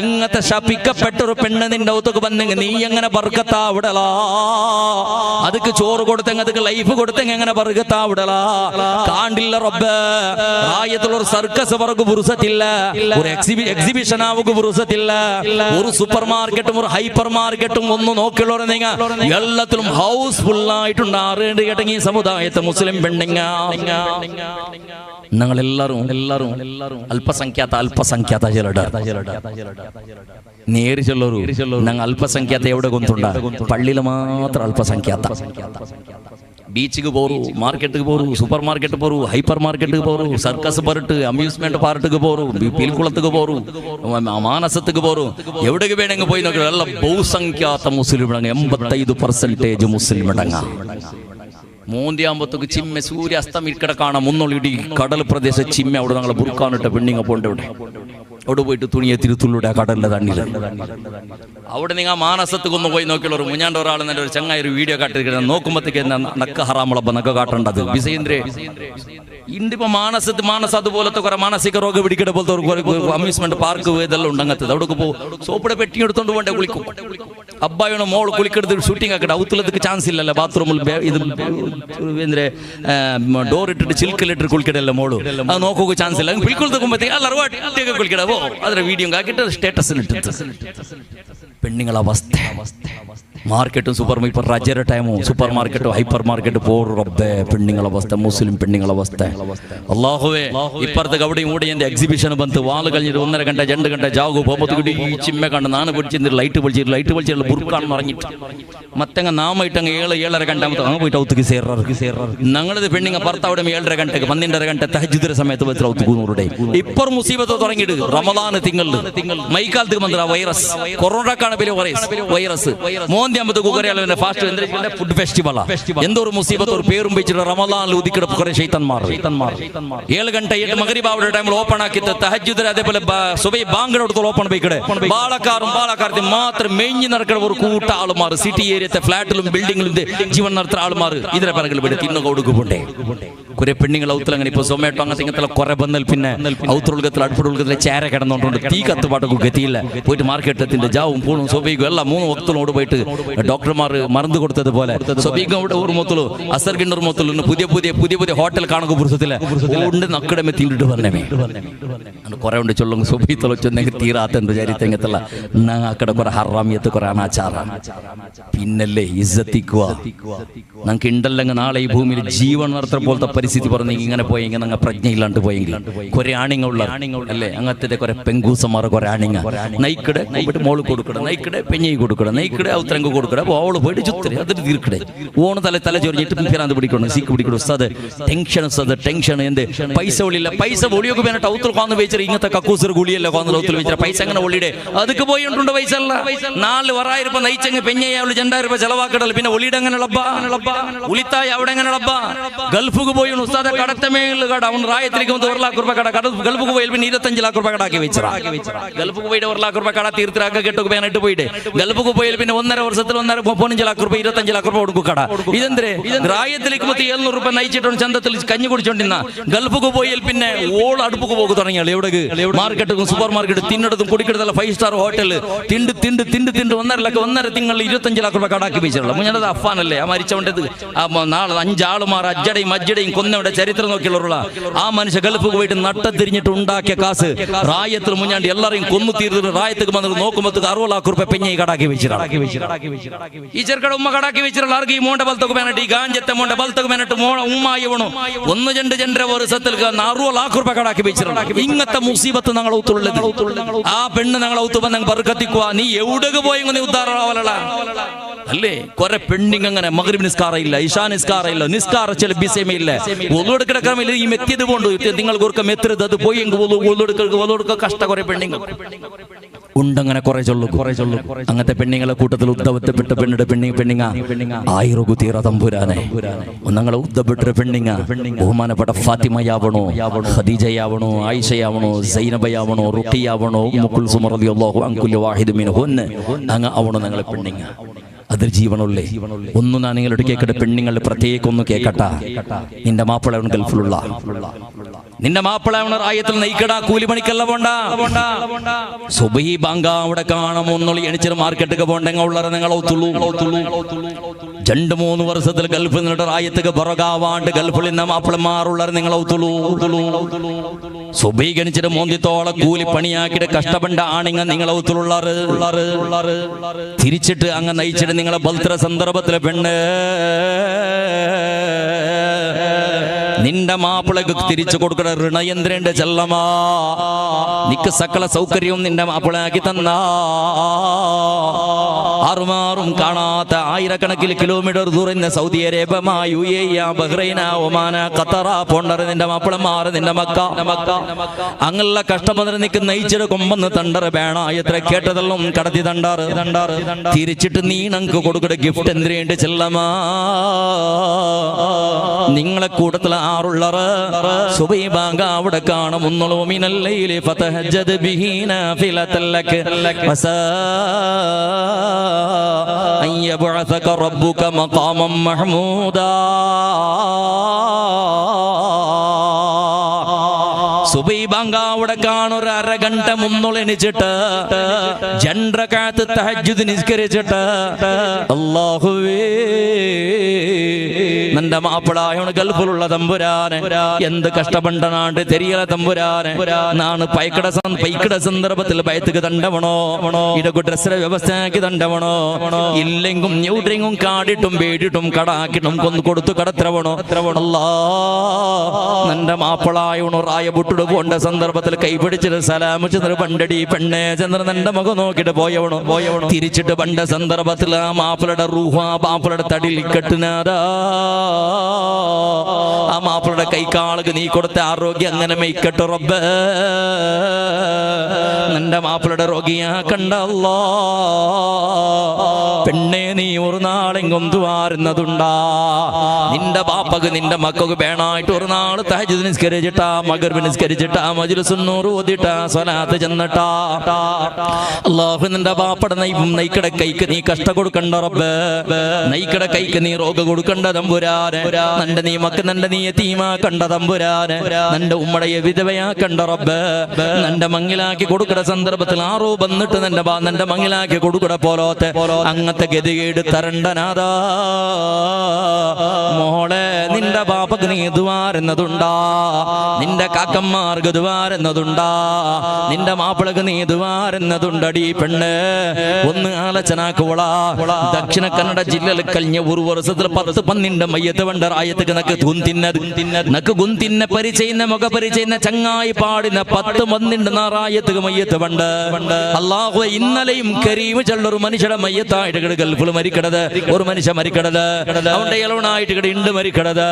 ഇങ്ങനത്തെ ശപിക്കപ്പെട്ടൊരു പെണ്ണ് നിന്റെ ഔത്തൊക്കെ വന്നെങ്കിൽ നീ എങ്ങനെ ബർക്കത്താവിടലാ? അതൊക്കെ ചോറ് കൊടുത്തെങ്കിൽ അതൊക്കെ ലൈഫ് കൊടുത്തെങ്കിൽ എങ്ങനെ ബർക്കത്താവിടലാ? കാണ്ടില്ല റബ്ബ്. ആയത്തുള്ളൊരു സർക്കസ് പറക്ക് പുരുസത്തില്ല, ഒരു എക്സിബിഷൻ ആവുക പുരുസത്തില്ല. ഒരു സൂപ്പർ മാർക്കറ്റും ഒരു ഹൈപ്പർ മാർക്കറ്റും ഒന്നും നോക്കിയുള്ളവരെ നിങ്ങൾ എല്ലാത്തിലും ഹൗസ്ഫുൾ ആയിട്ടുണ്ട്. അറിയേണ്ട കേട്ടെങ്കിൽ ഈ സമുദായത്തെ മുസ്ലിം പെണ്ണിങ്ങ ഞങ്ങളെല്ലാരും അല്പസംഖ്യാത നേരി ചെല്ലൊരു ഞങ്ങൾ അല്പസംഖ്യാത എവിടെ കൊണ്ടുണ്ട പള്ളിയിൽ മാത്രം അല്പസംഖ്യാത. ബീച്ചിക്ക് പോറു, മാർക്കറ്റിക്ക് പോറു, സൂപ്പർ മാർക്കറ്റ് പോറു, ഹൈപ്പർ മാർക്കറ്റ് പോറു, സർക്കസ് പറട്ട്, അമ്യൂസ്മെന്റ് പാർട്ടിക്ക് പോറു, പീൽക്കുളത്തേക്ക് പോറു, മാനസത്തേക്ക് പോറു, എവിടേക്ക് വേണമെങ്കിൽ പോയി നോക്കി എല്ലാം ബഹുസംഖ്യാത മുസ്ലിം ഇടങ്ങ. 85% മുസ്ലിം ഇടങ്ങ. മൂന്തിയാകുമ്പോഴത്തേക്ക് ചിമ്മ സൂര്യാസ്തം ഇക്കടെ കാണാം. മുന്നോളിടി കടൽ പ്രദേശ ചിമ്മ അവിടെ ഞങ്ങളെ ബുർക്കാനിട്ട പെണ്ണിങ്ങ പോണ്ട് അവിടെ പോയിട്ട് തുണിയെ തിരുത്തുള്ളിടെ കടലിന്റെ തണ്ണില് അവിടെ നിങ്ങൾ മാനസത്തേക്കൊന്ന് പോയി നോക്കിയുള്ളൂ. മുഞ്ഞാണ്ട് ഒരാൾ തന്നെ ഒരു ചങ്ങായി ഒരു വീഡിയോ കാട്ടിരിക്കുന്നത് നോക്കുമ്പോഴത്തേക്ക് നക്ക ഹറാമുളപ്പ നക്ക കാട്ടേണ്ടത് ബിസേന്ദ്രേ ഇന്നിപ്പോ മാനസ അതുപോലത്തെ കുറെ മാനസിക രോഗം പിടിക്കട പോലത്തെ അമ്യൂസ്മെന്റ് പാർക്ക് ഇതെല്ലാം ഉണ്ടങ്ങത്തത്. അവിടെ പോകും സോപ്പിടെ പെട്ടി എടുത്തോണ്ട് പോണ്ടേ കുളിക്കും. അബ്ബായാണ് മോൾ കുളിക്കെടുത്ത് ഷൂട്ടിംഗ് ആക്കട്ടെ. ഔത്തുള്ളതൊക്കെ ചാൻസ് ഇല്ലല്ലോ. ബാത്റൂമിൽ ഇത് ഡോർ ഇട്ടിട്ട് ചിൽക്കലിട്ട് കുളിക്കടല്ല മോള്. അത് നോക്കുക ചാൻസ് ഇല്ല. കുളിക്കുമ്പോഴത്തേക്ക് കുളിക്കട പോ അതിന്റെ വീഡിയോ ആക്കിയിട്ട് സ്റ്റേറ്റസിലിട്ട് പെണ്ണുങ്ങളെ അവസ്ഥ. മാർക്കറ്റും സൂപ്പർ ഇപ്പൊ റജറ ടൈമും സൂപ്പർ മാർക്കറ്റും ഹൈപ്പർ മാർക്കറ്റ് പോർ റബ്ബേ പെണ്ണുങ്ങളെ അവസ്ഥ, മുസ്ലിം പെണ്ണുങ്ങളെ അവസ്ഥ. അല്ലാഹുവേ ഇപ്പുറത്ത് അവിടെയും കൂടെ എന്റെ എക്സിബിഷൻ ಬಂತು. വാള് കഴിഞ്ഞിട്ട് 1.5 ಗಂಟೆ 2 ಗಂಟೆ ಜಾಗು പോകുമ്പോഴത്തേക്ക് ഈ ചിമ്മ കണ്ട് നാണ് പിടിച്ചിട്ട് ലൈറ്റ് പൊളിച്ചിട്ട് ബുർക്കാണെന്ന് പറഞ്ഞിട്ട് മത്തങ്ങ നാമായിട്ടങ്ങ് 7-7:30 ಗಂಟೆ അങ്ങ് പോയിട്ട് ഔത്തുക്ക് സേറാറ്. ഞങ്ങളത് പെണ്ണുങ്ങ ഭർത്താവിടെ 7:30 ಗಂಟೆಗೆ 12:30 ಗಂಟೆ തഹജ്ജുദിന്റെ സമയത്ത് വെച്ച് ഔത്തുക്ക് 100 ഇപ്പർ മുസീബത്ത് തുടങ്ങിയിട്ട് റമദാൻ തിങ്കളിൽ മൈക്കാലത്ത് വന്ന വൈറസ് കൊറോണക്കാണ് വലിയ വൈറസ് മോന്തി നോന്തിയാകുമ്പോൾ കുറെ ഫാസ്റ്റ് ഫുഡ് ഫെസ്റ്റിവൽ എന്തോ ഒരു മുസീബത്ത് ഒരു പേരും വെച്ചിട്ട് റമദാനിൽ ഉദിക്കിടപ്പ് കുറെ ശൈത്താന്മാർ 7 ಗಂಟೆ 8 മഗ്‌രിബാവുടെ ടൈമിൽ ഓപ്പൺ ആക്കിയിട്ട് തഹജ്ജുദ് അതേപോലെ സുബഹി ബാങ്കിനോടത്തോളം ഓപ്പൺ പോയിക്കടെ ബാളക്കാരത്തി മാത്രം മെഞ്ഞി നടക്കുന്ന ഒരു കൂട്ട ആളുമാർ സിറ്റി ഏരിയത്തെ ഫ്ലാറ്റിലും ബിൽഡിങ്ങിലും ജീവൻ നടത്തുന്ന ആളുമാർ ഇതിനെ പിറകിൽ വിട്ട് തിന്നു കൊടുക്കുമ്പോണ്ടേ കുറെ പെണ്ണുങ്ങൾ ഔത്തിൽ അങ്ങനെ ഇപ്പൊ സൊമാറ്റോ അങ്ങനത്തെ ഇങ്ങനത്തെ കുറെ ബന്നൽ പിന്നെ ഔത്തുൽഗത്തിൽ അടുപ്പുൽഗത്തിലെ ചേര കിടന്നുകൊണ്ട് തീ കത്തുപാട്ടൊക്കെ ഗതിയില്ല പോയിട്ട് മാർക്കറ്റത്തിന്റെ ജാവും പൂണും സൊബീഗും എല്ലാം 3 വക്തിലോട് പോയിട്ട് ഡോക്ടർമാർ മറന്നു കൊടുത്തതുപോലെ സൊബീഗും ഒരു മൊത്തലു അസർഗിന്റെ ഒരു മൊത്തലു പുതിയ ഹോട്ടൽ കാണുക പുറത്തില്ല ഉണ്ട് നക്കടമേ തീണ്ടിട്ട് വന്നമേ കുറെ ഉണ്ട് ചൊല്ലും സൊബീത്തലോ ചൊന്നെങ്കിൽ തീരാത്ത ചരിത്തെങ്കത്തല്ല അക്കടെ കുറെ ഹറാമിയത്ത് കുറെ അനാചാര പിന്നല്ലേ ഇസ്സത്തിക്കുക നമുക്ക് ഉണ്ടല്ലെങ്കിൽ നാളെ ഈ ഭൂമിയിൽ ജീവൻ നടത്തുന്ന പോലത്തെ പരിസ്ഥിതി പറഞ്ഞെങ്കിൽ ഇങ്ങനെ പോയെങ്കിൽ നിങ്ങൾ പ്രജ്ഞയില്ലാണ്ട് പോയെങ്കിൽ കുറെ ആണിങ്ങളുള്ള അല്ലേ അങ്ങനത്തെ കുറെ പെങ്കൂസന്മാർ കുറെ ആണിങ്ങ നയിക്കടെ മോള് കൊടുക്കട നയിക്കടെ പെഞ്ഞി കൊടുക്കട നയിക്കടെ ഔത്രങ്ക് കൊടുക്കട അവള് പോയിട്ട് ചുത്തരെ അതിന് തീർക്കടെ ഓണ് തല ചൊറിഞ്ഞിട്ട് പിറാന്ത് പിടിക്കണം സീക്ക് പിടിക്കണം ഉസ്താദ് ടെൻഷൻ എന്ത് പൈസ ഒളിയില്ല പൈസ ഒളിയൊക്കെ വേണ്ടിട്ട് ഔത്തിൽ കാന്ന് വെച്ചാൽ ഇങ്ങനത്തെ കക്കൂസർ ഗുളിയല്ല കാന്ന് ഔത്തിൽ വെച്ചാൽ പൈസ അങ്ങനെ ഒളിയുടെ അതൊക്കെ പോയിട്ടുണ്ട് പൈസ അല്ല 4,000 രൂപ നയിച്ചെങ്കിൽ പെഞ്ഞ 2,000 രൂപ ചെലവാക്കടല്ല പിന്നെ ഒളിയുടെ എങ്ങനെ ഉളിത്തായി അവിടെ എങ്ങനെ ഗൾഫുക്ക് പോയി ഉസ്താദ കടത്തമേൽ കട അവൻ റായത്തിലേക്ക് 1 ലക്ഷം രൂപ കട ഗൾഫുക്ക് പോയി പിന്നെ 25 ലക്ഷം രൂപ കടാക്കി വെച്ചാ ഗൾഫുക്ക് പോയിട്ട് 1 ലക്ഷം രൂപ കട തീർത്തിരാക്ക കെട്ടുക്ക് പേനായിട്ട് പോയിട്ട് ഗൾഫുക്ക് പോയി പിന്നെ 1.5 വർഷത്തിൽ 15 ലക്ഷം രൂപ 25 ലക്ഷം രൂപ കൊടുക്കും കട ഇതെന്തേ റായത്തിലേക്ക് 700 രൂപ നയിച്ചിട്ടുണ്ട് ചന്തത്തിൽ കഞ്ഞി കുടിച്ചോണ്ടിരുന്ന ഗൾഫുക്ക് പോയി പിന്നെ ഓൾ അടുപ്പുക്ക് പോകും തുടങ്ങിയാൽ എവിടെ മാർക്കറ്റും സൂപ്പർ മാർക്കറ്റ് തിന്നെടുത്തും കുടിക്കെടുത്തല്ല 5 സ്റ്റാർ ഹോട്ടൽ തിണ്ട് 1.5 ലക്ഷം 1.5 തിങ്കൾ 25 ലക്ഷം രൂപ കടാക്കി വെച്ചിട്ടുള്ള മുന്നേത് അഫാനല്ലേ ആ മരിച്ചവണ്ടത് നാളെ 5 ആളുമാർ അജ്ജടയും കൊന്നവിടെ ചരിത്രം നോക്കിയുള്ള ആ മനുഷ്യ ഗൾഫിൽ പോയിട്ട് നട്ടത്തിരിഞ്ഞിട്ട് ഉണ്ടാക്കിയ കാസ് റായത്തിൽ മുഞ്ഞാണ്ട് എല്ലാരെയും കൊന്നു തീർത്തിട്ട് റായത്തേക്ക് വന്നിട്ട് നോക്കുമ്പോൾ 60 ലക്ഷം രൂപ പെഞ്ഞ കടാക്കി വെച്ചിട്ട് ഈ ചെറുക്കട ഉമ്മ കടാക്കി വെച്ചിട്ടുള്ള ആർക്ക് ഈ മോണ്ട ബലത്തൊക്കെ വേണ്ടിട്ട് ഈ ഗാഞ്ചത്തെ മോണ്ട ബലത്തൊക്കെ വേണ്ടിട്ട് ഉമ്മായവണോ 1-2 വർഷത്തിൽ 60 ലക്ഷം രൂപ കടാക്കി വെച്ചിട്ടുള്ള ഇങ്ങനത്തെ മുസീബത്ത് ഞങ്ങൾ ഔത്തുള്ളത് ആ പെണ്ണ് ഞങ്ങൾ ഔത്ത് വന്ന് ബർക്കത്തിക്കുക നീ എവിടെയൊക്കെ പോയെങ്കിൽ നീ ഉദ്ധാരണ അല്ലേ കുറെ പെണ്ണിങ് അങ്ങനെ മഗ്‌രിബ് നിസ്കാരം ഇല്ല ഇശാ നിസ്കാരം ഇല്ല നിസ്കാര ചില ബിസേമില്ല ഒന്നുകൊടുക്കിടക്കാമില്ല ഈ മെത്തിയത് കൊണ്ട് നിങ്ങൾ കുറുക്ക മെത്തരുത് അത് പോയി ഒന്നുകൊടുക്ക കഷ്ട കുറെ പെണ്ണിങ് ഉണ്ടങ്ങനെ കുറെ ചൊല്ലു അങ്ങനത്തെ പെണ്ണുങ്ങളെ കൂട്ടത്തിൽ ഉദ്ധവത്തപ്പെട്ട പെണ്ണിങ്ങ 1000 കുതീറ തമ്പുരാനെ ഒന്നങ്ങളെ ഉദ്ധപ്പെട്ട പെണ്ണിങ്ങ ബഹുമാനപ്പെട്ട ഫാത്തിമയാവണോ ഖദീജയാവണോ ആയിഷയാവണോ സൈനബയാവണോ റുഖിയാവണോ ഉമ്മു കുൽസും റളിയല്ലാഹു അൻഹ കുല്ലു വാഹിദ് മിൻഹുന്ന അങ്ങ അവണോ നിങ്ങളെ പെണ്ണിങ്ങ അതിൽ ജീവനുള്ളേ ഒന്നും ഞാൻ നിങ്ങളുടെ കേക്കട്ടെ പെണ്ണുങ്ങളുടെ പ്രത്യേകം ഒന്ന് കേക്കട്ട നിന്റെ മാപ്പിളവൻ ഗൾഫിലുള്ള നിന്റെ മാപ്പിളവൻ റായത്തിൽ നയിക്കടാ കൂലിപ്പണിക്കല്ല പോണ്ട സുബഹി ബാങ്ക അവിടെ കാണാം ഒന്നൊളി എണിച്ചിട്ട് മാർക്കറ്റൊക്കെ പോണ്ടെങ്കിൽ ഉള്ളവരെ നിങ്ങൾ ഒത്തുള്ളൂ 2-3 വർഷത്തിൽ ഗൾഫിൽ നിന്നിട്ട് റായത്തൊക്കെ പുറകാവാണ്ട് ഗൾഫിൽ നിന്ന് മാപ്പിളമാറുള്ളവരെ നിങ്ങൾ ഒത്തുള്ളൂ സുബഹി ഗണിച്ചിട്ട് മോന്തിത്തോളം കൂലി പണിയാക്കിയിട്ട് കഷ്ടപ്പെട്ട ആണിങ്ങ നിങ്ങൾ ഒത്തുള്ളവർ തിരിച്ചിട്ട് അങ്ങ് നയിച്ചിട്ട് നിങ്ങളെ ബൽത്ര സന്ദർഭത്തിലെ പെണ്ണ് നിന്റെ മാപ്പിളക്ക് തിരിച്ചു കൊടുക്കുന്ന ഋണയന്ത്രന്റെ ചെല്ലമാ നിക്ക് സകല സൗകര്യവും നിന്റെ മാപ്പിളയാക്കി തന്ന ആറുമാറും കാണാത്ത ആയിരക്കണക്കിന് കിലോമീറ്റർ ദൂരം സൗദി അറേബ്യ UAE ബഹ്റൈന ഒമാന ഖത്തറ പോണ്ടർ നിന്റെ മാപ്പിളമാർ നിന്റെ മക്ക അങ്ങുള്ള കഷ്ടപ്പെട്ട് നിക്ക് നയിച്ചിട്ട് കൊമ്പന്ന് തണ്ടറ് വേണ എത്ര കേട്ടതെല്ലാം കടത്തി തണ്ടാറ് തിരിച്ചിട്ട് നീ ഞങ്ങൾക്ക് കൊടുക്കുന്ന ഗിഫ്റ്റ് എന്തിനുണ്ട് ചെല്ലമാ നിങ്ങളെ കൂട്ടത്തിൽ ആറുള്ളറ സുബഹി ബാങ്ക അവിടെ കാണും ഒന്നുള്ളൂ മിനല്ലൈലി ഫതഹജ്ജദ് ബിഹി നാഫിലതൻ ലക വസാ അൻ യബ്അസക റബ്ബുക മഖാമൻ മഹ്മൂദാ സുബഹി ബാങ്ക അവിടെ കാണൊരു 1/2 ഘണ്ട മുന്നോളം എണിച്ചിട്ട് 2 റക്അത്ത് തഹജ്ജുദ് നിസ്കരിച്ചിട്ട് അല്ലാഹുവേ നിന്റെ മാപ്പിളായോണ് ഗൾഫിലുള്ള തമ്പുരാനെ എന്ത് കഷ്ടപ്പെടനാണ്ട് തെരിയല തമ്പുരാനെ നാണ് പൈക്കട സന്ദർഭത്തിൽ ബയത്തുക്ക് തണ്ടവണോ ഇടക്ക് ഡ്രസ്സിലെ വ്യവസ്ഥയാക്കി തണ്ടവണോ ഇല്ലെങ്കും ഞെവിടെങ്കും കാടിട്ടും പേടിട്ടും കടാക്കിട്ടും കൊന്നു കൊടുത്തു കടത്തവണോ അല്ലാ നിന്റെ മാപ്പിളായോണ് റായ വിട്ടിട്ട് പോണ്ട സന്ദർഭത്തിൽ കൈപിടിച്ചിട്ട് സലാമു ചെന്നിട്ട് പണ്ടടി പെണ്ണെ ചെന്നിട്ട് നിന്റെ മുഖം നോക്കിട്ട് പോയവണോ തിരിച്ചിട്ട് പണ്ട സന്ദർഭത്തിൽ ആ മാപ്പിളയുടെ റൂഹ മാപ്പിളയുടെ തടിയിൽ കെട്ടുനാരാ ആ മാപ്പിളയുടെ കൈക്കാളുക്ക് നീ കൊടുത്ത ആരോഗ്യം അങ്ങനെ മെയ്ക്കട്ടെ റബ്ബേ നിന്റെ മാപ്പിളയുടെ രോഗിയാ കണ്ടല്ലോ പെണ്ണെ നീ ഒരു നാളെങ്കും ദ്വാരുന്നതുണ്ടാ? നിന്റെ ബാപ്പക്ക് നിന്റെ മക്കൾക്ക് വേണായിട്ട് ഒരു നാൾ തഹജ്ജുദ് നിസ്കരിച്ചിട്ടാ, മഗ്‌രിബ് നിസ്കരിച്ചിട്ടാ, മജ്‌ലിസുൻ നൂർ ഓതിട്ടാ, സ്വലാത്ത് ചെന്നിട്ടാ. അല്ലാഹു നിന്റെ ബാപ്പയുടെ നയിക്കട കൈക്ക് നീ കഷ്ട കൊടുക്കണ്ട റബ്ബേ, നയിക്കട കൈക്ക് നീ രോഗ കൊടുക്കണ്ട തമ്പുരാനെ, നന്റെ നീ മക്ക നന്റെ നീ യതീമാക്കണ്ട തമ്പുരാനെ, നന്റെ ഉമ്മടയെ വിധവയാക്കണ്ട റബ്ബേ, നന്റെ മങ്ങിലാക്കി കൊടുക്കട സന്ദർഭത്തിൽ ആരോ വന്നിട്ട് നന്റെ മങ്ങിലാക്കി കൊടുക്കട പോലോത്തെ അങ്ങത്തെ ഗതികേട് തരണ്ടനാഥാ. മോളെ നിന്റെ ബാപ്പക്ക് നീ ദ്വാരുന്നതുണ്ടാ? നിന്റെ കാക്കന്മാർക്ക് ദ്വാരുന്നതുണ്ടാ? നിന്റെ മാപ്പിളക്ക് നീ ദ്വാരുന്നതുണ്ടടി പെണ്ണ്? ഒന്ന് ആലോചനാക്കുവളാ. ദക്ഷിണ കന്നഡ ജില്ലയിൽ കഴിഞ്ഞ ഒരു വർഷത്തിൽ 10-12 മയ്യത്ത് വേണ്ട റായത്തേക്ക് നക്ക് ഗുന്തിന്ന പരിചയുന്ന മുഖ പരിചയുന്ന ചങ്ങായി പാടിന 10-12 റായത്തേക്ക് മയ്യത്ത് വേണ്ട. അല്ലാഹു ഇന്നലെയും കരീം ചെള്ളൊരു മനുഷ്യയുടെ മയ്യത്തായിട്ട് ഗൾഫിൽ മരിക്കണത്, ഒരു മനുഷ്യ മരിക്കണത്, അവന്റെ ഇളവനായിട്ട് ഇണ്ട് മരിക്കണത്.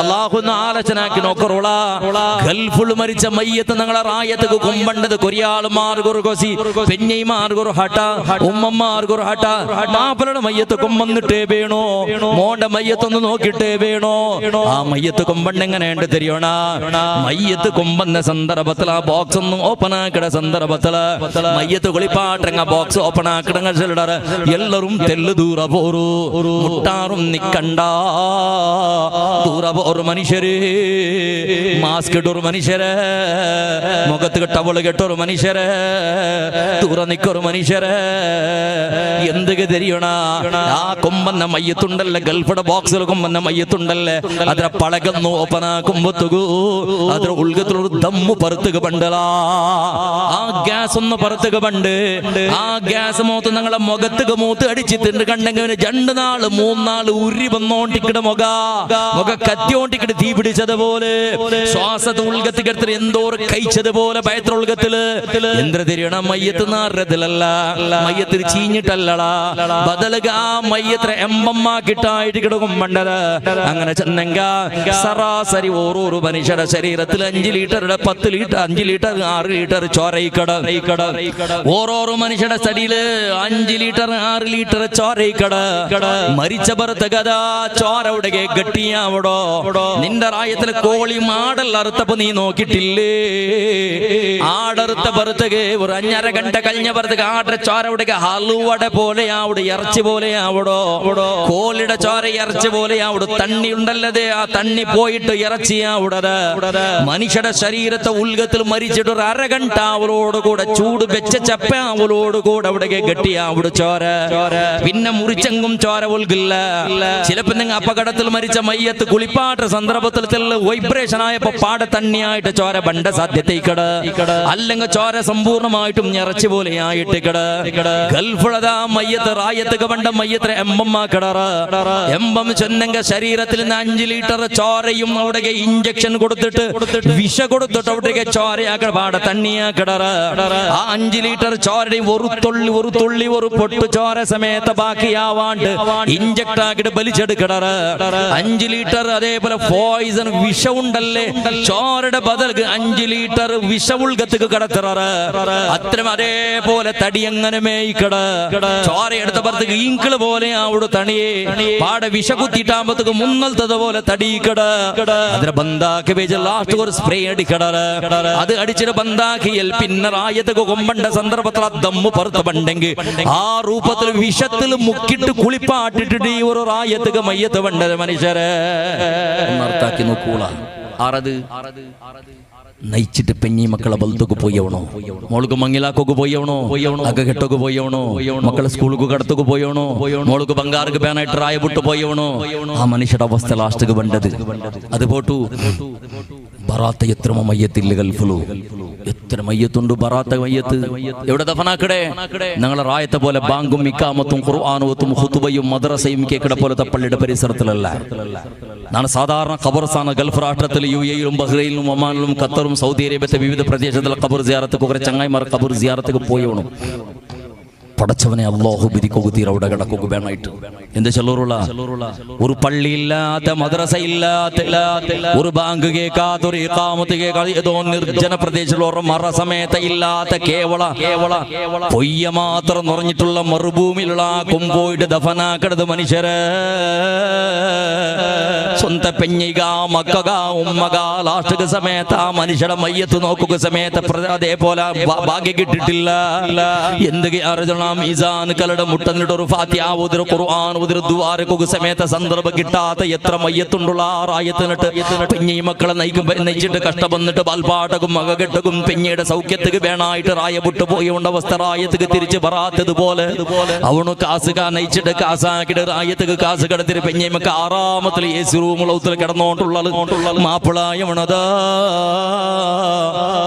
അല്ലാഹു ആലോചനാക്കി നോക്കറോളാ. ഗൾഫിൽ മരിച്ച മയ്യത്ത് ഞങ്ങളെ റായത്തേക്ക് കുമ്പണ്ടത് കൊറിയാളുമാർക്കൊരു കൊസി, പെഞ്ഞൈമാർക്കൊരു ഹട്ട, ഉമ്മമാർക്കൊരു ഹട്ട. മാപ്പിളയുടെ മയ്യത്ത് കൊമ്പന്നിട്ടേ വേണോ, മോന്റെ മയ്യത്തൊന്ന് നോക്കിട്ടേ വേണോ? ആ മയ്യത്ത് കൊമ്പണ്ട് എങ്ങനെയുണ്ട് തെരിയണ? മയ്യത്ത് കൊമ്പന്ന സന്ദർഭത്തിൽ ആ ബോക്സ് ഒന്നും ഓപ്പൺ ആക്കിട സന്ദർഭത്തില് മയ്യത്ത് കുളിപ്പാട്ടങ്ങ ബോക്സ് ഓപ്പൺ ആക്കിടങ്ങ ചെല്ലട എല്ലാരും തെല്ല് ദൂര പോറു, മുട്ടാറും നിക്കണ്ട ദൂര പോറു മനുഷ്യര്, മാസ്ക് ഇട്ടൊരു മനുഷ്യര്, മുഖത്ത് ടവള് കെട്ടൊരു മനുഷ്യര്, ദൂര നിക്കൊരു മനുഷ്യര്. എന്തൊക്കെ തെരിയണ? ആ കൊമ്പന്ന മയ്യത്തുണ്ടല്ലേ, ഗൾഫിയുടെ ബോക്സിൽ കൊമ്പന്ന മയ്യത്തുണ്ടല്ലേ, അതിര പളകന്നു ഓപ്പനാക്കുമ്പത്തുകൂ അതിര ഉൾഗത്തിലൊരു ദമ്മു പറുത്തുക പണ്ടലാ. ആ ഗ്യാസ് ഒന്ന് പറുത്തുക പണ്ട്. ആ ഗ്യാസ് മൂത്ത് ഞങ്ങളെ മുഖത്തുക മൂത്ത് അടിച്ചിട്ടുണ്ട് കണ്ടെങ്കിൽ 2 നാള് 3 നാള് ഉരി വന്നോണ്ടിക്കട മുഖ കത്തിയോണ്ടിക്കട തീ പിടിച്ചതുപോലെ, ശ്വാസത്തെ ഉൾഗത്തിക്കെടുത്ത് എന്തോ കഴിച്ചതുപോലെ ഭയത്ര ഉൾഗത്തില് എന്ത്ര തിരിയണം? മയ്യത്ത് നാറതിലല്ല, മയ്യത്തിൽ ചീഞ്ഞിട്ടല്ലടാ, ബദലുക ആ മയ്യത്ര എമ്പമ്മാക്കിട്ടായിട്ട് കിടക്കും മണ്ടത്. അങ്ങനെ ചെന്നെങ്ക സരാസരി ഓരോരോ മനുഷ്യരുടെ ശരീരത്തിൽ 5 ലിറ്ററുടെ 10 ലിറ്റർ 5 ലിറ്റർ 6 ലിറ്റർ ചോരയിക്കട. ഓരോരോ മനുഷ്യരുടെ ശരീരത്തില് 5 ലിറ്റർ 6 ലിറ്റർ ചോരയിക്കട. മരിച്ച ഭർത്ത കഥ ചോര ഉടകെ ഗട്ടിയാവടോ. നിന്റെ റായത്തില് കോളി മാടൽ അറുത്തപ്പോ നീ നോക്കിട്ടില്ലേ? ആടറുത്ത ഭർത്തക്ക് ഒരു 5.5 ഗണ്ട കഴിഞ്ഞ ഭർത്തക്ക് ആട ചോര ഉടകെ ഹലുവട പോലെ ആവിടെ, ഇറച്ചി പോലെ ആവടോ. കോളിയുടെ ചോര ഇറച്ചി പോലെ ആവിടു. തണ്ണി ഉണ്ടല്ലതേ, ആ തണ്ണി പോയിട്ട് ഇറച്ചിയാവിടത്. മനുഷ്യരുടെ ശരീരത്തെ ഉൽഗത്തിൽ മരിച്ചിട്ട് ഒരു 1/2 ഗണ്ട അവളോട് കൂടെ ചൂട് വെച്ച ചപ്പ അവളോട് കൂടെ അവിടെ ഗട്ടിയാവിടു ചോര. പിന്നെ മുറിച്ചെങ്കും ചോര ഒൽകില്ല. ചിലപ്പോ നിങ്ങൾ അപകടത്തിൽ മരിച്ച മയ്യത്ത് കുളിപ്പാട്ട സന്ദർഭത്തിൽ വൈബ്രേഷൻ ആയപ്പോ പാട തണ്ണിയായിട്ട് ചോര ബണ്ട സാധ്യതയ്ക്കട, അല്ലെങ്കിൽ ചോര സമ്പൂർണ്ണമായിട്ടും ഇറച്ചി പോലെ ആയിട്ട് കട. ഗൾഫുള്ളതാ മയ്യത്ത് റായത്ത് കണ്ട മയ്യത്ര എമ്പം ചെന്നെങ്ക ശരീരത്തിൽ നിന്ന് 5 ലിറ്റർ ചോരയും അവിടെ ഇഞ്ചക്ഷൻ കൊടുത്തിട്ട് വിഷ കൊടുത്തിട്ട് അവിടെ ചോരയാക്കട പാട തണ്ണിയാക്കട. ആ 5 ലിറ്റർ ചോരയും ഒരു തുള്ളി ഒരു പൊട്ടു ചോര സമയത്ത് ബാക്കിയാവാണ്ട് ഇഞ്ചക്ട് ആക്കിട്ട് വലിച്ചെടുക്കട. 5 ലിറ്റർ അതേപോലെ പോയിസൺ വിഷ ഉണ്ടല്ലേ, ചോരയുടെ ബദൽക്ക് 5 ലിറ്റർ വിഷ ഉൾഗത്തേക്ക് കടത്തറ. അത്രയും അതേപോലെ തടി എങ്ങനെ മേയിക്കട. ചോര എടുത്ത പുറത്തേക്ക് ഈങ്കിള് പോലെ അവിടെ തണിയെ പാടെ വിഷ കുത്തിയിട്ടാകുമ്പോഴത്തേക്ക് മുന്നൽത്തത് പോലെ തടിക്കട. അതിനെ ബന്ധാക്കി വെച്ച് ലാസ്റ്റ് ഒരു സ്പ്രേ അടിക്കട. അത് അടിച്ചിട്ട് ബന്ധാക്കിയൽ പിന്നെ റായത്തേക്ക് കൊമ്പണ്ട സന്ദർഭത്തിൽ ആ ദമ്മു പുറത്ത് പണ്ടെങ്കിൽ ആ രൂപത്തിൽ വിഷത്തിൽ മുക്കിട്ട് കുളിപ്പാട്ടിട്ട് ഈ ഒരു റായത്തേക്ക് മയ്യത്ത് പണ്ടത് മനുഷ്യരെ നർത്താക്കി നോക്കൂള. ആറത് നയിച്ചിട്ട് പെഞ്ഞി മക്കളെ ബലത്തൊക്കെ പോയവണോ, മോൾക്ക് മങ്ങിലാക്കൊക്കെ പോയവണോ, അകകെട്ടൊക്കെ പോയവണോ, മക്കളെ സ്കൂൾക്ക് കടത്തൊക്കെ പോയവണോ, മോൾക്ക് ബംഗാർക്ക് ബാനായിട്ട് റായപുട്ട് പോയവണോ. ആ മനുഷ്യരുടെ അവസ്ഥ ലാസ്റ്റക്ക് വേണ്ടത് അത് പോട്ടു. ബറാത്ത എത്ര മയ്യത്തില്ല ഗൾഫിലു, എത്ര മയ്യത്തുണ്ട്. ബറാത്ത മയ്യത്ത് എവിടെ ദഫനാക്കടേ? ഞങ്ങളെ റായത്തെ പോലെ ബാങ്കും ഇക്കാമത്തും ഖുർആാനുവത്തും ഖുതുബയും മദ്രസയും കേക്കട പോലത്തെ പള്ളിയുടെ പരിസരത്തിലല്ല. നാണ് സാധാരണ ഖബർസ്ഥാന ഗൾഫ് രാഷ്ട്രത്തിൽ UAE-യിലും ബഹ്റൈനിലും ഒമാനിലും ഖത്തറും സൗദി അറേബ്യത്തെ വിവിധ പ്രദേശത്തിലെ ഖബർ സിയാറത്ത് കുറെ ചങ്ങായിമാർ ഖബർ സിയാറത്തേക്ക് പോയവണു. പടച്ചവനെ അല്ലാഹു ബിരിക്കൊക്കെ തീരവിടെ കിടക്കൊക്കെ വേണമായിട്ട് എന്ത് ചെല്ലൂറുള്ള ഒരു പള്ളിയില്ലാത്ത മദ്രസ ഇല്ലാത്ത ഒരു ബാങ്ക് കേൾക്കാത്ത ഒരു ഇഖാമത്ത് കേൾക്കാതെ ഏതോ നിർജ്ജന പ്രദേശത്തുള്ള മറ സമയത്ത് ഇല്ലാത്ത കേവള പൊയ്യ മാത്രം നിറഞ്ഞിട്ടുള്ള മറുഭൂമിയിലുള്ള കൊമ്പോയിട്ട് ദഫനാക്കണത് മനുഷ്യര് സ്വന്തം പെഞ്ഞിക മക്കക ഉമ്മക ലാസ്റ്റ് സമയത്ത് ആ മനുഷ്യരുടെ മയ്യത്ത് നോക്കുക സമയത്ത് അതേപോലെ ഭാഗ്യം കിട്ടിട്ടില്ല. എന്ത് മീസാൻ കലയുടെ മുട്ടന്നിട്ട് ഒരു ഫാത്തിഹ ഓതിര ഖുർആൻ ഓതിര ദുആരക്കൊക്കെ സമയത്ത് സന്ദർഭം കിട്ടാത്ത എത്ര മയ്യത്തുണ്ടുള്ള ആ റായത്തിനിട്ട് പെഞ്ഞി മക്കളെ നയിച്ചിട്ട് കഷ്ടപ്പെന്നിട്ട് പാൽപ്പാട്ടകും മകകെട്ടകും പെഞ്ഞയുടെ സൗഖ്യത്തിക്ക് വേണായിട്ട് റായ വിട്ടു പോയി അവസ്ഥ റായത്തിക്ക് തിരിച്ച് പറയാത്തതുപോലെ അവണു കാസുകാ നയിച്ചിട്ട് കാസാക്കിട്ട് റായത്തിക്ക് കാസ് കിടത്തിട്ട് പെഞ്ഞിമക്ക് ആറാമത്തിൽ AC റൂമുളത്തിൽ കിടന്നോണ്ടുള്ളത് മാപ്പിളായവണതാ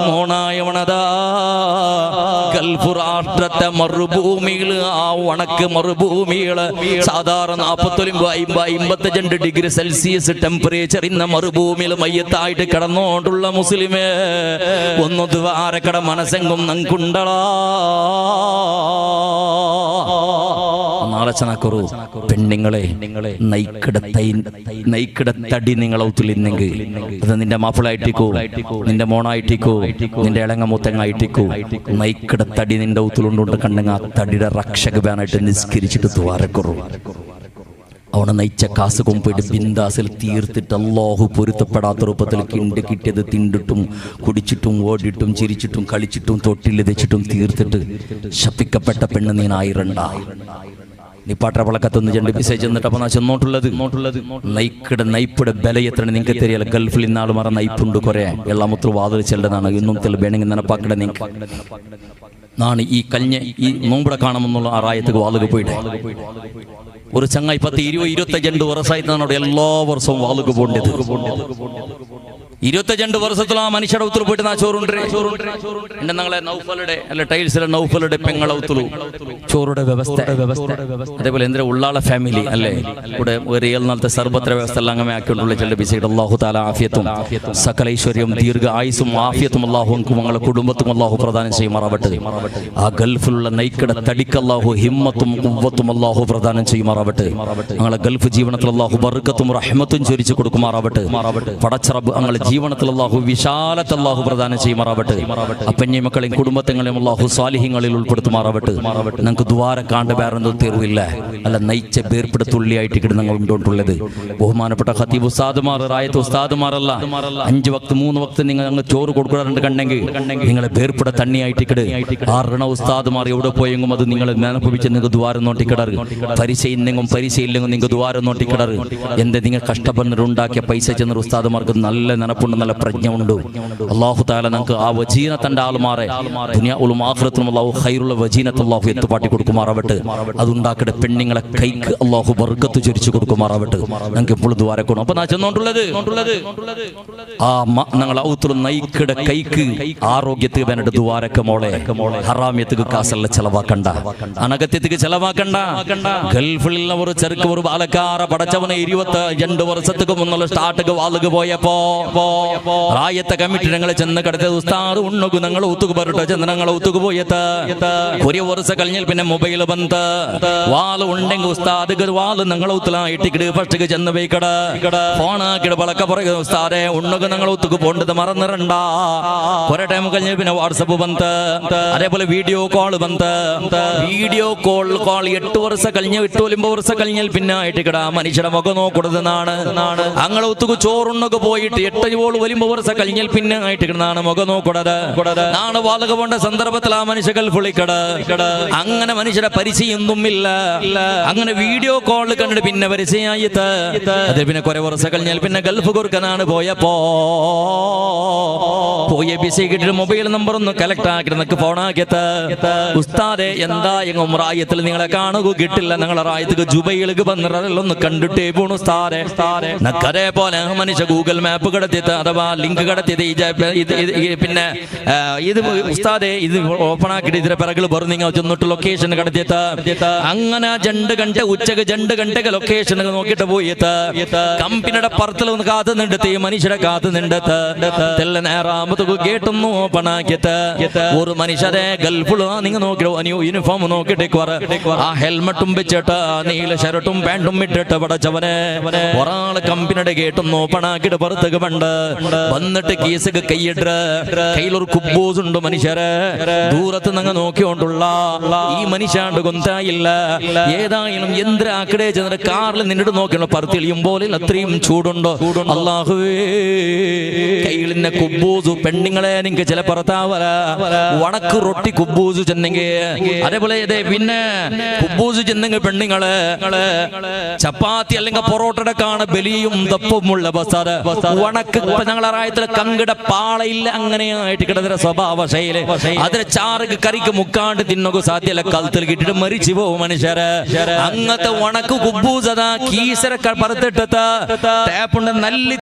മോണായവണതാ ഗൾഫ് രാഷ്ട്രത്തെ മറുഭൂമിയിൽ ആ വണക്ക് മറുഭൂമികള് സാധാരണ 40-55 ഡിഗ്രി സെൽഷ്യസ് ടെമ്പറേച്ചർ ഇന്ന മറുഭൂമിയിൽ മയ്യത്തായിട്ട് കിടന്നോണ്ടുള്ള മുസ്ലിമേ ഒന്ന് ദ്വാരക്കട മനസ്സെങ്കും നങ്കുണ്ടളാ ആലോചനക്കുറു പെണ്ണുങ്ങളെ നയിക്കിടത്തടി നിങ്ങളൗത്തില്ലെങ്കിൽ അത് നിന്റെ മാപ്പിളായിട്ടിക്കോ നിന്റെ മോണായിട്ടിക്കോ നിന്റെ ഇളങ്ങ മുത്തങ്ങായിട്ടിക്കോ നയിക്കിടത്തടി നിന്റെ ഔത്തിലുണ്ടുകൊണ്ട് കണ്ടെങ്കിൽ ആ തടിയുടെ രക്ഷക വേനായിട്ട് നിസ്കരിച്ചിട്ട് ദ്വാരക്കുറു അവനെ നയിച്ച കാസ് കൊമ്പിട്ട് ബിന്ദാസിൽ തീർത്തിട്ട് അല്ലാഹു പൊരുത്തപ്പെടാത്ത രൂപത്തിൽ കിട്ടിയത് തിണ്ടിട്ടും കുടിച്ചിട്ടും ഓടിയിട്ടും ചിരിച്ചിട്ടും കളിച്ചിട്ടും തൊട്ടിൽ വെച്ചിട്ടും തീർത്തിട്ട് ശപിക്കപ്പെട്ട പെണ്ണ് നീനായിരണ്ട നീ പാട്ടപ്പളക്കത്തൊന്ന് 2 പീസ ചെന്നിട്ടപ്പോൾ നാ ചെന്നോട്ടുള്ളത് നയിപ്പിടെ ബലയത്ര നിങ്ങൾക്ക് തെരിയല്ല ഗൾഫിൽ ഇന്നാൾ മറ നയിപ്പുണ്ട് കുറേ എല്ലാമൊത്തു വാതിൽ ചെല്ലതാണ് ഇന്നും വേണമെങ്കിൽ നനപ്പാക്കട നിങ്ങൾക്ക് നാണ് ഈ കല്ഞ്ഞ ഈ നോമ്പിടെ കാണുമെന്നുള്ള ആ റായത്തേക്ക് വാളുക പോയിട്ട് ഒരു ചങ്ങായി 10-20-25 വർഷമായിട്ടാണ് എല്ലാ വർഷവും വാളുക പോകേണ്ടത് 22 വർഷത്തിൽ ആ മനുഷ്യയുടെ ഉത്തരവ് പോയിട്ട് ആ ചോറുണ്ട് എന്റെ ഞങ്ങളെ നൗഫലുടെ അല്ല ടൈൽസിലെ നൗഫലുടെ പെങ്ങളൗത്തുള്ളൂ ചോറുടെ വ്യവസ്ഥ അതേപോലെ എന്തിനാ ഉള്ളാളെ ഫാമിലി അല്ലേ ഇവിടെ ഒരു 7 നാളത്തെ സർബത്ര വ്യവസ്ഥ എല്ലാം അങ്ങനെ ആക്കിയിട്ടുള്ള ചില ബിസൈഡ് അല്ലാഹു തആല ആഫിയത്തും സകല ഐശ്വര്യവും ദീർഘ ആയുസും ആഫിയത്തും അല്ലാഹുക്കും ഞങ്ങളുടെ കുടുംബത്തും അല്ലാഹു പ്രദാനം ചെയ്യുമാറാവട്ടെ. ആ ഗൾഫിലുള്ള നൈക്കട തടിക്ക് അല്ലാഹു ഹിമ്മത്തും ഖുവ്വത്തും അല്ലാഹു പ്രദാനം ചെയ്യുമാറാവട്ടെ. ഞങ്ങളുടെ ഗൾഫ് ജീവനത്തിൽ അല്ലാഹു ബർക്കത്തും റഹ്മത്തും ചൊരിച്ചു കൊടുക്കുമാറാവട്ടെ. പടച്ച റബ്ബ് ഞങ്ങളുടെ ജീവനത്തിൽ അല്ലാഹു വിശാലത്ത് അല്ലാഹു പ്രദാനം ചെയ്യുമാറാവട്ടെ. അപ്പഞ്ഞി മക്കളെയും കുടുംബത്തെയും അല്ലാഹു സ്വാലിഹീങ്ങളിൽ ഉൾപ്പെടുത്തുമാറാവട്ടെ. ഞങ്ങൾക്ക് ദ്വാരക്കാണ്ട് വേറെന്തോ തീർവില്ല അല്ല നയിച്ച വേർപ്പെടുത്തുള്ളിയായിട്ട് ഞങ്ങൾ ഉണ്ടോണ്ടുള്ളത്. ബഹുമാനപ്പെട്ട ഖതീബ് ഉസ്താദുമാർ റായത്ത് ഉസ്താദുമാരല്ല 5 വക്ത് 3 വക്ത് നിങ്ങൾ അങ്ങ് ചോറ് കൊടുക്കാറുണ്ട് കണ്ടെങ്കിൽ നിങ്ങളെ വേർപ്പെട തണ്ണിയായിട്ട് കിട് 6 ഉസ്താദുമാർ എവിടെ പോയെങ്കും അത് നിങ്ങളെ അനുഭവിച്ച് നിങ്ങൾക്ക് ദ്വാരം നോട്ടിക്കിടറ്. പരിശയില്ലെങ്കും പരിശയില്ലെങ്കും നിങ്ങൾക്ക് ദ്വാരം നോട്ടിക്കിടറ്. എന്ത് നിങ്ങൾ കഷ്ടപ്പെട്ടുണ്ടാക്കിയ പൈസ ചെന്ന ഉസ്താദുമാർക്ക് നല്ല നിനപ്പുണ്ട്, നല്ല പ്രജ്ഞ ഉണ്ട്. അല്ലാഹു തആല നമുക്ക് ആ വജീനത്തിന്റെ ആൾമാരെ ദുനിയാവിലും ആഖിറത്തിലും അല്ലാഹു ഖൈറുള്ള വജീനത്ത് അല്ലാഹു എത്തുപാട്ടി കൊടുക്കുമാറാവട്ടെ. അതുണ്ടാക്കിയ പെണ്ണുങ്ങളെ കൈക്ക് അല്ലാഹു ബർക്കത്ത് ചൊരിച്ചു കൊടുക്കുമാറാവട്ടെ. ഞങ്ങൾക്ക് എപ്പോഴും ദ്വാരക്കണം. അപ്പൊ ഞാൻ ചെന്നോണ്ടുള്ളത് ആ ഞങ്ങൾ ഔത്തുള്ള നയിക്കട കൈക്ക് ആരോഗ്യത്തിന് വേണ്ടിട്ട് ദ്വാരക്ക മോളെ ഹറാമ്യത്തിന് കാസല്ല ചെലവാക്കണ്ട, അനഗത്യത്തിന് ചെലവാക്കണ്ട. ഗൾഫിലുള്ള ഒരു ചെറുക്ക് ഒരു ബാലക്കാര പടച്ചവനെ 22 വർഷത്തേക്ക് മുന്നുള്ള സ്റ്റാർട്ടൊക്കെ വാളുക പോയപ്പോ റായത്തെ കമ്മിറ്റി ഞങ്ങളെ ചെന്ന് കിടത്തിയ ഉസ്താദ് ഉണ്ണുക്ക് ഞങ്ങൾ ഒത്തുക്ക് പറഞ്ഞിട്ട് ചെന്ന് ഞങ്ങൾ ഒത്തുക്ക് പോയത് ഒരു വർഷം കഴിഞ്ഞാൽ പിന്നെ മൊബൈൽ ബന്ധ വാള് ഉണ്ടെങ്കിൽ ഉസ്താദ് വാള് ഞങ്ങൾ ഒത്തിലായിട്ട് ഫസ്റ്റ് ചെന്ന് പോയിക്കട ഫോണാക്കിട വളക്ക പറയുക ഉസ്താദെ ഉണ്ണുക്ക് ഞങ്ങൾ ഒത്തുക്ക് പോണ്ടത് മറന്നിരണ്ട. കുറെ ടൈം കഴിഞ്ഞാൽ പിന്നെ വാട്സപ്പ് ബന്ധ, അതേപോലെ വീഡിയോ കോൾ ബന്ധ. വീഡിയോ കോൾ 8 വർഷം കഴിഞ്ഞ 8-9 വർഷം കഴിഞ്ഞാൽ പിന്നെ ആയിട്ട് കിട മനുഷ്യരുടെ മുഖം നോക്കുന്നതാണ്. അങ്ങനെ ഒത്തുക്ക് ചോറുണ്ണൊക്കെ പോയിട്ട് 8 വരുമ്പോ വർഷം കഴിഞ്ഞാൽ പിന്നെ ആയിട്ട് കിടന്നാണ് മുഖം നോക്കുന്നത്. നാണ് വാളുക പോണ്ട സന്ദർഭത്തിൽ ആ മനുഷ്യ ഗൾഫിളിക്കട അങ്ങനെ മനുഷ്യരെ പരിചയൊന്നുമില്ല. അങ്ങനെ വീഡിയോ കോൾ കണ്ടിട്ട് പിന്നെ പരിചയായിട്ട് അത് പിന്നെ കുറെ വർഷം കഴിഞ്ഞാൽ പിന്നെ ഗൾഫ് കൊടുക്കാനാണ് പോയപ്പോ പോയ ബിസി കിട്ടിട്ട് മൊബൈൽ നമ്പർ ഒന്ന് കലക്ട് ആക്കി നിനക്ക് ഫോണാക്കിയത് ഉസ്താദെ എന്താ എങ്ങും റായത്തിൽ നിങ്ങളെ കാണുക കിട്ടില്ല, ഞങ്ങളെ റായത്തേക്ക് ജുബൈലേക്ക് വന്നിട്ടൊന്ന് കണ്ടിട്ടേ പോണു ഉസ്താദെ. അതേപോലെ മനുഷ്യ ഗൂഗിൾ മാപ്പ് കിടത്തി കടത്തിയത് അഥവാ ലിങ്ക് കടത്തിയത് പിന്നെ ഇത് ഉസ്താദെ ഇത് ഓപ്പൺ ആക്കിയിട്ട് ഇതിന്റെ പിറകിൽ പറഞ്ഞു നിങ്ങൾ ചെന്നിട്ട് ലൊക്കേഷൻ കടത്തിയത് അങ്ങനെ 2 ഗಂಟೆ ഉച്ചക്ക് 2 ഗಂಟೆಗೆ ലൊക്കേഷൻ നോക്കിയിട്ട് പോയത് കമ്പനിയുടെ പുറത്തിൽ ഒന്ന് കാത്തു നിന്നിട്ട് ഈ മനുഷ്യരെ കാത്തു നിന്നിട്ട് തെല്ല നേരാമത്തേക്ക് ഗേട്ടൊന്നും ഓപ്പൺ ആക്കിയത് ഒരു മനുഷ്യരെ ഗൾഫിൽ നിങ്ങൾ നോക്കിയോ യൂണിഫോം നോക്കിയിട്ട് ആ ഹെൽമെറ്റും വെച്ചിട്ട് നീല ഷർട്ടും പാൻറ്റും ഇട്ടിട്ട് പടച്ചവനെ ഒരാള് കമ്പനിയുടെ ഗേട്ടും ഓപ്പൺ ആക്കിയിട്ട് പുറത്തേക്ക് വന്നിട്ട് കേസൊക്കെ കൈയിട്ട് കയ്യിലൊരു കുബ്ബൂസ് ഉണ്ട് മനുഷ്യരെ ദൂരത്ത് നിങ്ങൾ നോക്കിക്കൊണ്ടുള്ള ഈ മനുഷ്യാണ്ട് കൊന്തായില്ല ഏതായാലും യന്ത്രാക്കടെ ചെന്നിട്ട് കാറിൽ നിന്നിട്ട് നോക്കിയുള്ള പറത്തിളിയുമ്പോൾ അത്രയും ചൂടുണ്ടോ അല്ലാഹുവേ കയ്യിലിന്റെ കുബ്ബൂസ് പെണ്ണുങ്ങളെ നിങ്ങൾക്ക് ചില പറത്താവല വടക്ക് റൊട്ടി കുബ്ബൂസ് ചെന്നെങ്കിൽ അതേപോലെ പിന്നെ കുബ്ബൂസ് ചെന്നെങ്കിൽ പെണ്ണുങ്ങള് ചപ്പാത്തി അല്ലെങ്കിൽ പൊറോട്ടയുടെ കാണ ബലിയും തപ്പുമുള്ള ബസാറ് വടക്ക് ഞങ്ങളെ റായത്തിലെ കങ്കിട പാളയില്ല അങ്ങനെയായിട്ട് കിടന്ന സ്വഭാവ ശൈലി അതിലെ ചാറുക്ക് കറിക്ക് മുക്കാണ്ട് തിന്നൊക്കെ സാധ്യല്ല കഴുത്തിൽ കിട്ടിട്ട് മരിച്ചു പോകും മനുഷ്യര് അങ്ങനത്തെ വണക്ക് കുബ്ബൂസ് അതാ കീസര പറത്തിട്ട തേപ്പുണ്ട് നല്ല